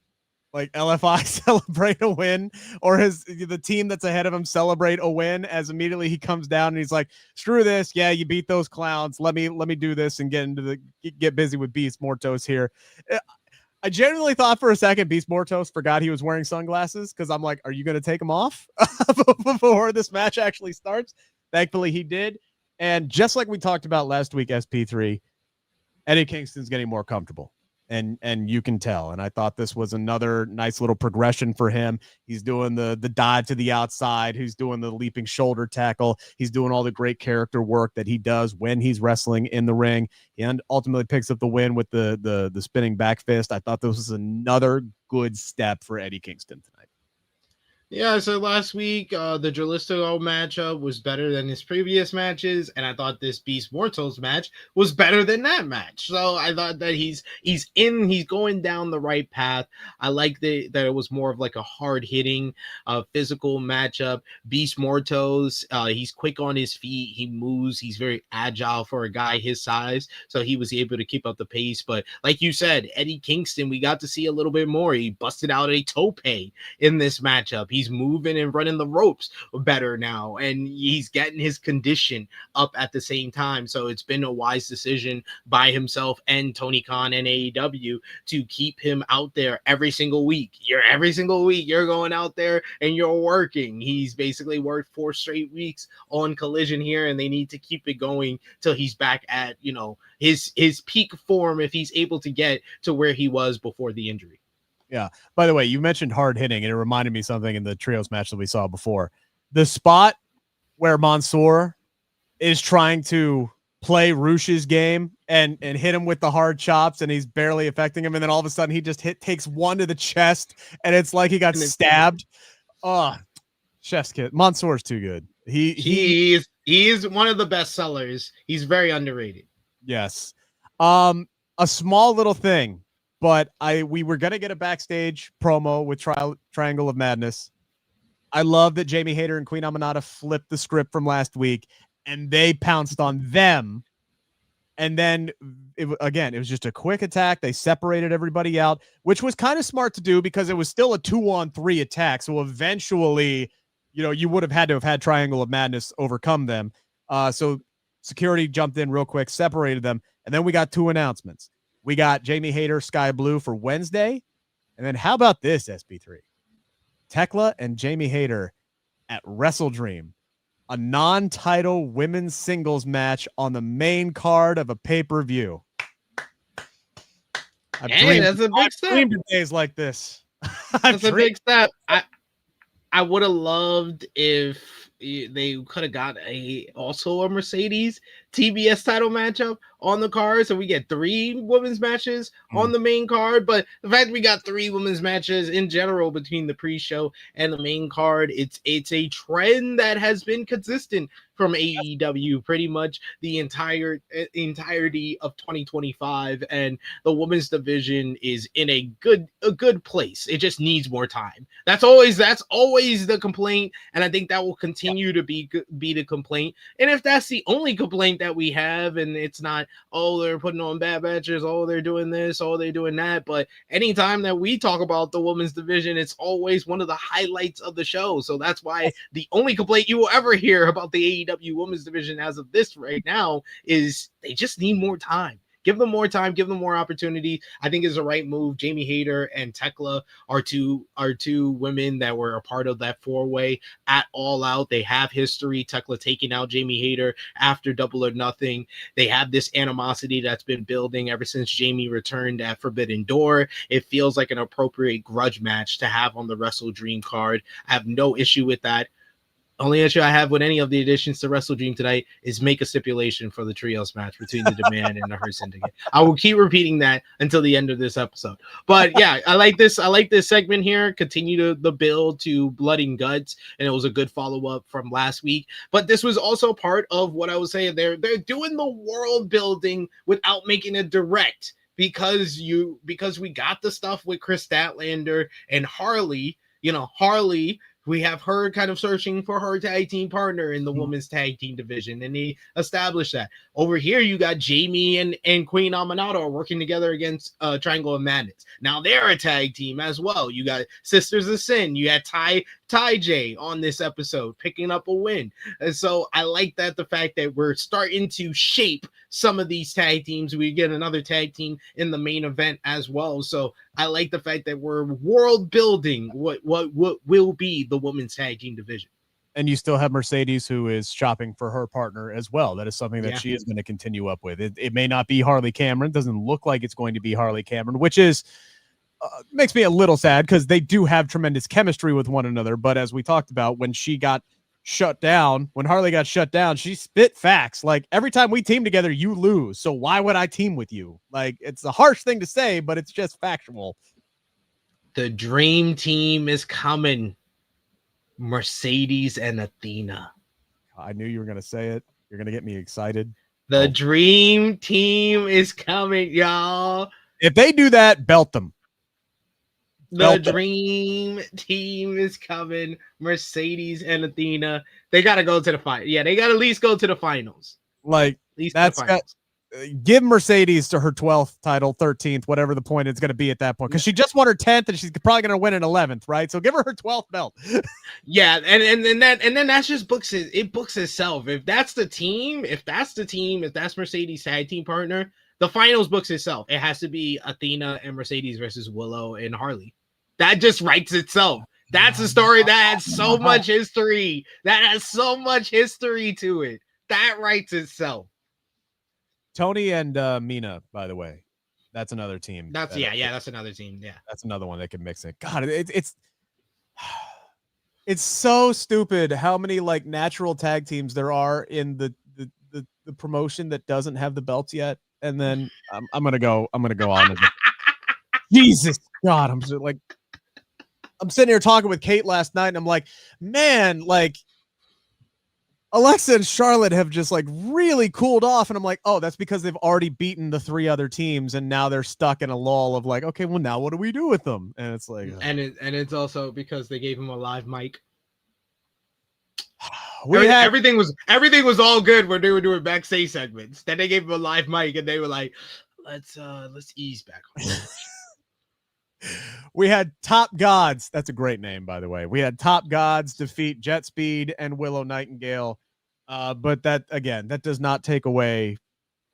like LFI celebrate a win, or the team that's ahead of him celebrate a win, as immediately he comes down and he's like, screw this. Yeah, you beat those clowns. Let me do this and get busy with Beast Mortos here. I genuinely thought for a second Beast Mortos forgot he was wearing sunglasses, because I'm like, are you going to take them off before this match actually starts? Thankfully he did. And just like we talked about last week, SP3, Eddie Kingston's getting more comfortable. And you can tell. And I thought this was another nice little progression for him. He's doing the dive to the outside. He's doing the leaping shoulder tackle. He's doing all the great character work that he does when he's wrestling in the ring. And ultimately picks up the win with the spinning back fist. I thought this was another good step for Eddie Kingston tonight. Yeah, so last week, the Jalisto matchup was better than his previous matches, and I thought this Beast Mortals match was better than that match. So I thought that he's going down the right path. I like that it was more of like a hard-hitting, physical matchup. Beast Mortals, he's quick on his feet, he moves, he's very agile for a guy his size, so he was able to keep up the pace. But like you said, Eddie Kingston, we got to see a little bit more. He busted out a tope in this matchup. He's moving and running the ropes better now, and he's getting his condition up at the same time. So it's been a wise decision by himself and Tony Khan and AEW to keep him out there every single week. You're going out there and you're working. He's basically worked 4 straight weeks on Collision here, and they need to keep it going till he's back at his peak form, if he's able to get to where he was before the injury. Yeah. By the way, you mentioned hard hitting, and it reminded me something in the trios match that we saw before. The spot where Mansoor is trying to play Rush's game and hit him with the hard chops, and he's barely affecting him, and then all of a sudden he just takes one to the chest, and it's like he got stabbed. Oh, chef's kiss. Mansoor's too good. He is one of the best sellers. He's very underrated. Yes. A small little thing. But we were going to get a backstage promo with Triangle of Madness. I love that Jamie Hayter and Queen Aminata flipped the script from last week, and they pounced on them. And then, it was just a quick attack. They separated everybody out, which was kind of smart to do because it was still a 2-on-3 attack. So eventually, you would have had to have had Triangle of Madness overcome them. So security jumped in real quick, separated them, and then we got 2 announcements. We got Jamie Hayter, Skye Blue for Wednesday. And then how about this, SP3? Thekla and Jamie Hayter at Wrestle Dream, a non-title women's singles match on the main card of a pay-per-view. That's a big step. Dreamed of days like this. That's a big step. I would have loved if they could have got also a Mercedes TBS title matchup on the card, so we get 3 women's matches on the main card. But the fact we got 3 women's matches in general between the pre-show and the main card, it's a trend that has been consistent from AEW pretty much the entirety of 2025, and the women's division is in a good place. It just needs more time. That's always the complaint, and I think that will continue to be the complaint. And if that's the only complaint that we have, and it's not, oh, they're putting on bad matches, oh, they're doing this, oh, they're doing that, but anytime that we talk about the women's division, it's always one of the highlights of the show. So that's why the only complaint you will ever hear about the AEW women's division as of this right now is they just need more time. Give them more time, give them more opportunity. I think it's the right move. Jamie Hayter and Thekla are two women that were a part of that 4-way at All Out. They have history. Thekla taking out Jamie Hayter after Double or Nothing. They have this animosity that's been building ever since Jamie returned at Forbidden Door. It feels like an appropriate grudge match to have on the Wrestle Dream card. I have no issue with that. Only issue I have with any of the additions to Wrestle Dream tonight is make a stipulation for the trios match between the Demand and the Hurt Syndicate. I will keep repeating that until the end of this episode. But yeah, I like this segment here. Continue the build to Blood and Guts, and it was a good follow-up from last week. But this was also part of what I was saying. They're doing the world building without making it direct, because we got the stuff with Kris Statlander and Harley. Harley, we have her kind of searching for her tag team partner in the women's tag team division, and they established that. Over here, you got Jamie and Queen Amanado are working together against Triangle of Madness. Now they're a tag team as well. You got Sisters of Sin. You had Ty J on this episode picking up a win. And so I like that, the fact that we're starting to shape some of these tag teams. We get another tag team in the main event as well. So I like the fact that we're world building what will be the women's tag team division. And you still have Mercedes, who is shopping for her partner as well. That is something that she is going to continue up with. It may not be Harley Cameron. Doesn't look like it's going to be Harley Cameron, which is makes me a little sad, because they do have tremendous chemistry with one another. But as we talked about, when Harley got shut down, she spit facts. Like, every time we team together, you lose. So why would I team with you? Like, it's a harsh thing to say, but it's just factual. The dream team is coming. Mercedes and Athena. I knew you were going to say it. You're going to get me excited. The dream team is coming, y'all. If they do that, belt them. The dream team is coming. Mercedes and Athena. They got to go to the final. Yeah, they got to at least go to the finals. Like, give Mercedes to her 12th title, 13th, whatever the point is going to be at that point, because she just won her 10th and she's probably going to win an 11th, right? So give her 12th belt. Yeah, and then that's just books itself. If that's Mercedes' tag team partner, the finals books itself. It has to be Athena and Mercedes versus Willow and Harley. That just writes itself. That's a story that has so much history. That has so much history to it. That writes itself. Toni and Mina, by the way, that's another team. That's another team. Yeah, that's another one that can mix it. God, it's so stupid how many like natural tag teams there are in the promotion that doesn't have the belts yet. And then I'm gonna go on. Jesus God, I'm sitting here talking with Kate last night, and I'm like, man, like, Alexa and Charlotte have just like really cooled off. And I'm like, oh, that's because they've already beaten the 3 other teams, and now they're stuck in a lull of like, okay, well, now what do we do with them? And it's like, and it's also because they gave him a live mic. Everything was all good when they were doing backstage segments. Then they gave him a live mic, and they were like, let's ease back on it. We had Top Gods. That's a great name, by the way. We had Top Gods defeat JetSpeed and Willow Nightingale. But that does not take away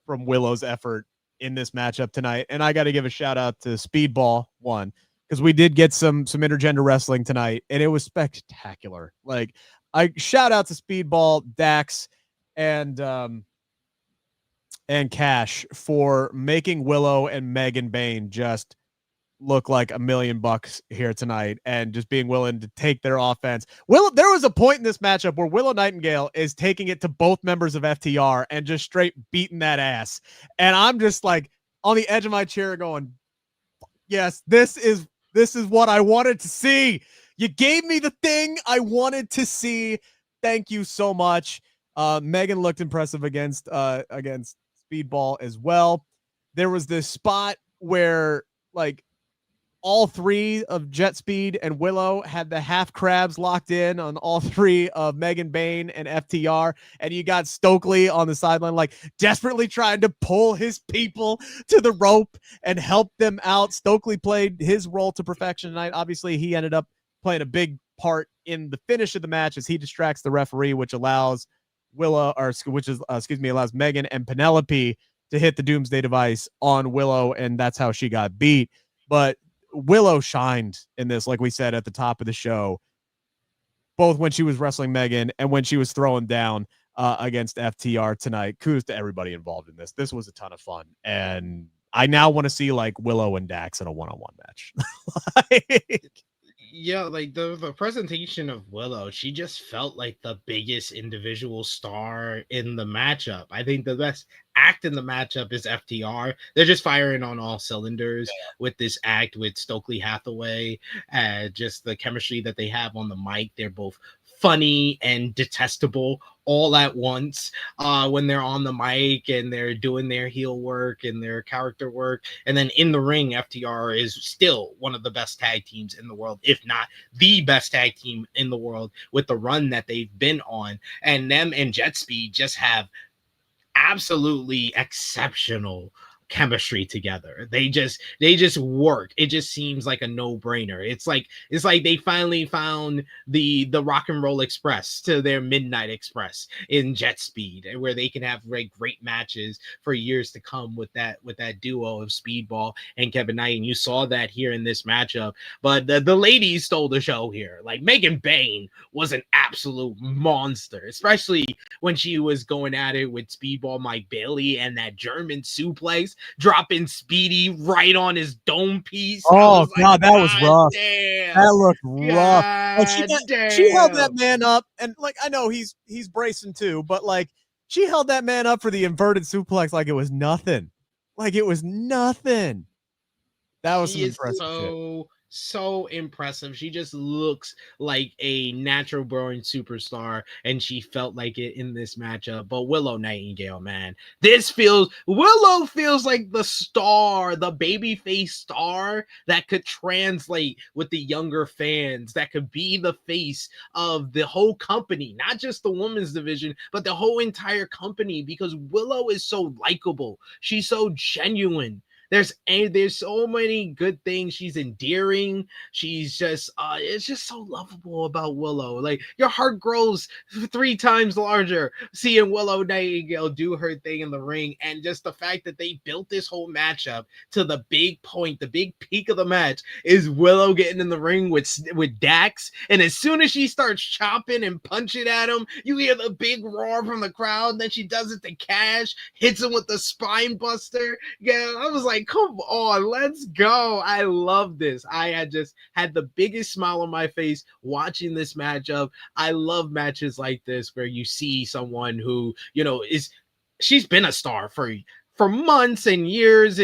from Willow's effort in this matchup tonight. And I got to give a shout out to Speedball 1, because we did get some intergender wrestling tonight, and it was spectacular. Like, I shout out to Speedball, Dax, and Cash for making Willow and Megan Bayne just look like $1 million here tonight and just being willing to take their offense. There was a point in this matchup where Willow Nightingale is taking it to both members of FTR and just straight beating that ass. And I'm just like on the edge of my chair going, yes, this is what I wanted to see. You gave me the thing I wanted to see. Thank you so much. Megan looked impressive against Speedball as well. There was this spot where like all three of JetSpeed and Willow had the half crabs locked in on all three of Megan, Bayne, and FTR. And you got Stokely on the sideline, like desperately trying to pull his people to the rope and help them out. Stokely played his role to perfection tonight. Obviously, he ended up playing a big part in the finish of the match as he distracts the referee, which allows allows Megan and Penelope to hit the Doomsday Device on Willow, and that's how she got beat. But Willow shined in this, like we said at the top of the show, both when she was wrestling Megan and when she was throwing down against FTR tonight. Kudos to everybody involved in this. This was a ton of fun, and I now want to see like Willow and Dax in a one-on-one match. Yeah, like the presentation of Willow, she just felt like the biggest individual star in the matchup. I think the best act in the matchup is FTR. They're just firing on all cylinders with this act with Stokely Hathaway, just the chemistry that they have on the mic. They're both funny and detestable all at once when they're on the mic and they're doing their heel work and their character work. And then in the ring, FTR is still one of the best tag teams in the world, if not the best tag team in the world, with the run that they've been on. And them and JetSpeed just have absolutely exceptional chemistry together. They just work. It just seems like a no-brainer. It's like they finally found the Rock and Roll Express to their Midnight Express in JetSpeed, where they can have great matches for years to come with that duo of Speedball and Kevin Knight. And you saw that here in this matchup. But the ladies stole the show here. Like Megan Bayne was an absolute monster, especially when she was going at it with Speedball Mike Bailey and that German suplex, dropping Speedy right on his dome piece. Oh God, that was rough. Damn. That looked rough. Like she held that man up, and like I know he's bracing too, but like she held that man up for the inverted suplex like it was nothing. Like it was nothing. That was some impressive shit. So impressive. She just looks like a natural born superstar, and she felt like it in this matchup. But Willow Nightingale, man, Willow feels like the star, the babyface star that could translate with the younger fans, that could be the face of the whole company, not just the women's division, but the whole entire company, because Willow is so likable. She's so genuine. There's so many good things. She's endearing. She's just it's just so lovable about Willow. Like your heart grows 3 times larger seeing Willow Nightingale do her thing in the ring, and just the fact that they built this whole matchup to the big point, the big peak of the match is Willow getting in the ring with Dax, and as soon as she starts chopping and punching at him, you hear the big roar from the crowd. Then she does it to Cash, hits him with the spine buster. Yeah, I was like, come on, let's go. I love this. I had just had the biggest smile on my face watching this matchup. I love matches like this where you see someone who, she's been a star for months and years.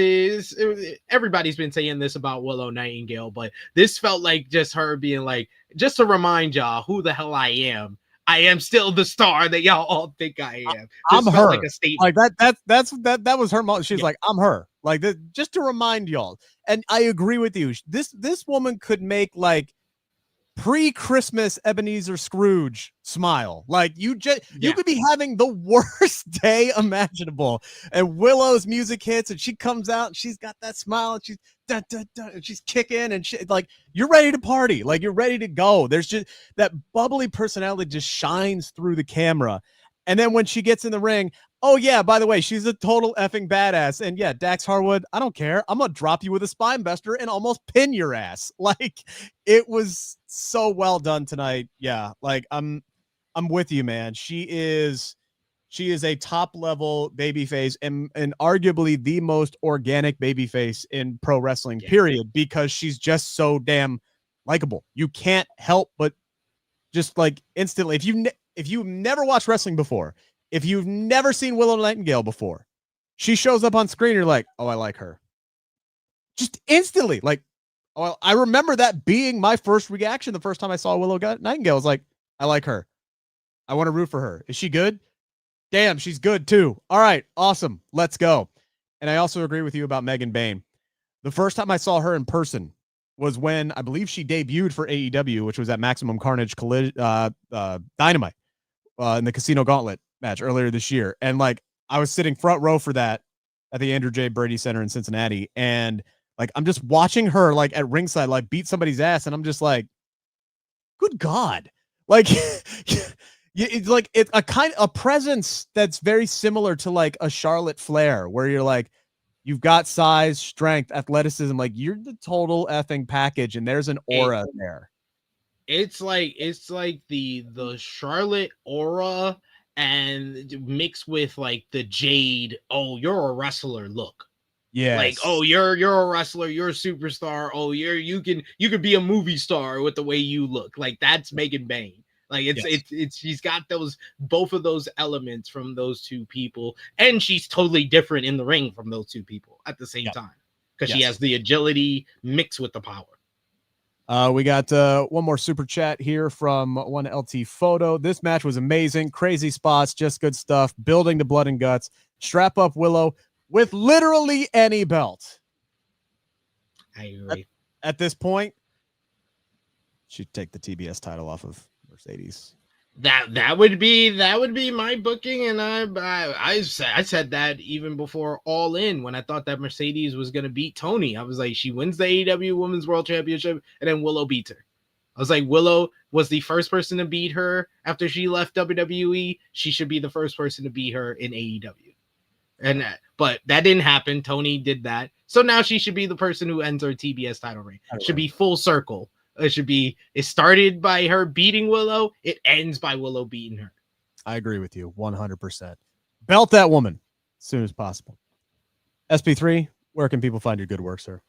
Everybody's been saying this about Willow Nightingale, but this felt like just her being like, just to remind y'all who the hell I am. I am still the star that y'all all think I am. I'm her. Like a statement. Like that was her moment. She's like, I'm her. Like that, just to remind y'all. And I agree with you. This woman could make like pre-Christmas Ebenezer Scrooge smile. Like you could be having the worst day imaginable, and Willow's music hits and she comes out and she's got that smile and she's and she's kicking and like you're ready to party, like you're ready to go. There's just that bubbly personality just shines through the camera. And then when she gets in the ring, oh yeah, by the way, she's a total effing badass. And yeah, Dax Harwood, I don't care. I'm gonna drop you with a spine buster and almost pin your ass. Like it was so well done tonight. Yeah, like I'm with you, man. She's she is a top-level babyface and arguably the most organic babyface in pro wrestling, period, because she's just so damn likable. You can't help but just like instantly, if you've never watched wrestling before, if you've never seen Willow Nightingale before, she shows up on screen, you're like, oh, I like her. Just instantly, like, oh, I remember that being my first reaction the first time I saw Willow Nightingale. I was like, I like her. I want to root for her. Is she good? Damn, she's good too. All right, awesome. Let's go. And I also agree with you about Megan Bayne. The first time I saw her in person was when I believe she debuted for AEW, which was at Maximum Carnage Dynamite in the Casino Gauntlet match earlier this year. And like, I was sitting front row for that at the Andrew J. Brady Center in Cincinnati. And like, I'm just watching her like at ringside, like beat somebody's ass. And I'm just like, good God. Like, it's like it's a presence that's very similar to like a Charlotte Flair, where you're like, you've got size, strength, athleticism, like you're the total effing package, and there's an aura there. It's like the Charlotte aura and mixed with like the Jade, oh, you're a wrestler look. Yeah. Like, oh, you're a wrestler, you're a superstar. Oh, you can be a movie star with the way you look. Like that's Megan Bayne. Like it's she's got both of those elements from those two people, and she's totally different in the ring from those two people at the same time, because she has the agility mixed with the power. We got one more super chat here from one LT Photo. This match was amazing. Crazy spots, just good stuff. Building to blood and guts. Strap up Willow with literally any belt. I agree. At this point, she'd take the TBS title off of Mercedes. That would be my booking, and I said that even before All In, when I thought that Mercedes was gonna beat Toni. I was like, she wins the AEW Women's World Championship, and then Willow beats her. I was like, Willow was the first person to beat her after she left WWE. She should be the first person to beat her in AEW. But that didn't happen. Toni did that, so now she should be the person who ends her TBS title reign. Should be full circle. It started by her beating Willow. It ends by Willow beating her. I agree with you 100%. Belt that woman as soon as possible. SP3, where can people find your good work, sir?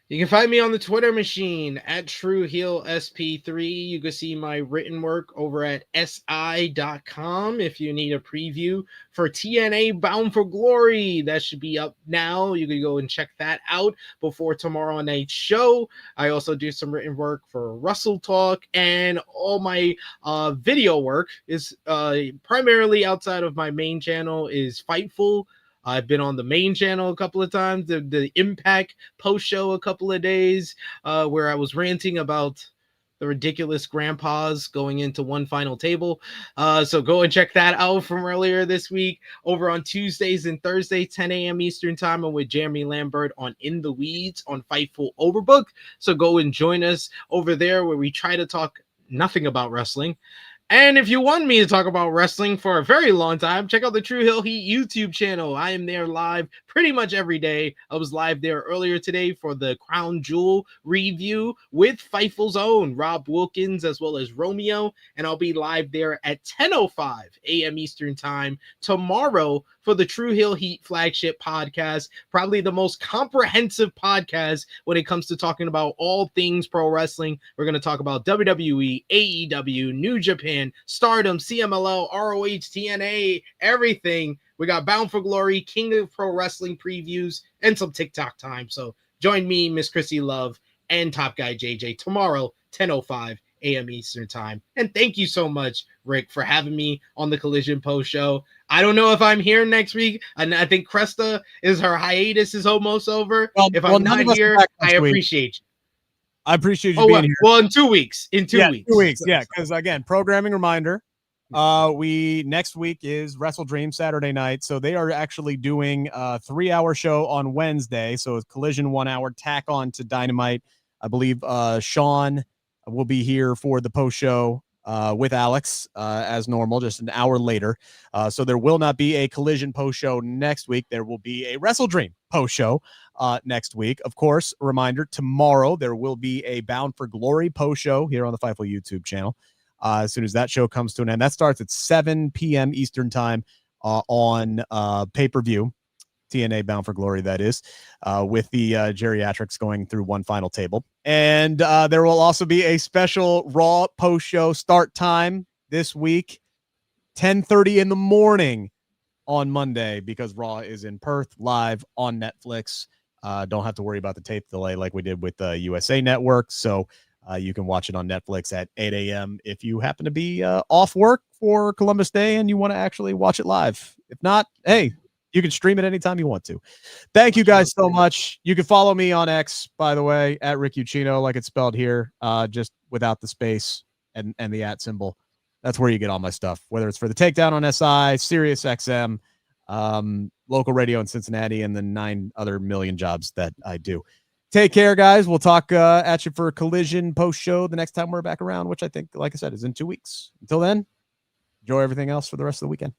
You can find me on the Twitter machine at TrueHeelSP3. You can see my written work over at SI.com. If you need a preview for TNA Bound for Glory, that should be up now. You can go and check that out before tomorrow night's show. I also do some written work for Russell Talk, and all my video work is primarily outside of my main channel is Fightful. I've been on the main channel a couple of times, the Impact post show a couple of days, where I was ranting about the ridiculous grandpas going into one final table. So go and check that out from earlier this week. Over on Tuesdays and Thursdays, 10 a.m. Eastern time, I'm with Jeremy Lambert on In the Weeds on Fightful Overbook. So go and join us over there, where we try to talk nothing about wrestling. And if you want me to talk about wrestling for a very long time, check out the True Heel Heat YouTube channel. I am there live pretty much every day. I was live there earlier today for the Crown Jewel review with Fightful's own Rob Wilkins as well as Romeo. And I'll be live there at 10:05 a.m. Eastern time tomorrow for the True Heel Heat flagship podcast. Probably the most comprehensive podcast when it comes to talking about all things pro wrestling. We're going to talk about WWE, AEW, New Japan, Stardom, CMLL, ROH, TNA, everything. We got Bound for Glory, King of Pro Wrestling previews, and some TikTok time. So join me, Miss Chrissy Love, and Top Guy JJ tomorrow, 10:05 a.m. Eastern time. And thank you so much, Rick, for having me on the Collision Post show. I don't know if I'm here next week. And I think Cresta her hiatus is almost over. If I'm not here, I appreciate you. I appreciate you being here. Well, in 2 weeks. In 2 weeks. 2 weeks. Yeah, because again, programming reminder. Next week is Wrestle Dream Saturday night. So they are actually doing a 3-hour show on Wednesday. So it's Collision 1 hour, tack on to Dynamite. I believe Sean will be here for the post show with Alex as normal, just an hour later. So there will not be a Collision post show next week. There will be a Wrestle Dream post show next week. Of course, a reminder, tomorrow there will be a Bound for Glory post show here on the Fightful YouTube channel. as soon as that show comes to an end. That starts at 7 p.m. Eastern time on pay-per-view. TNA Bound for Glory, that is, with the geriatrics going through one final table. And there will also be a special Raw post-show start time this week, 10:30 in the morning on Monday, because Raw is in Perth, live on Netflix. Don't have to worry about the tape delay like we did with the USA Network. So you can watch it on Netflix at 8 a.m. if you happen to be off work for Columbus Day and you want to actually watch it live. If not, hey, you can stream it anytime you want to. Thank you guys so much. You can follow me on X, by the way, at Rick Ucchino, like it's spelled here, just without the space and the @ symbol. That's where you get all my stuff, whether it's for the Takedown on SI, Sirius XM, local radio in Cincinnati, and the 9 other million jobs that I do. Take care, guys. We'll talk at you for Collision post-show the next time we're back around, which I think, like I said, is in 2 weeks. Until then, enjoy everything else for the rest of the weekend.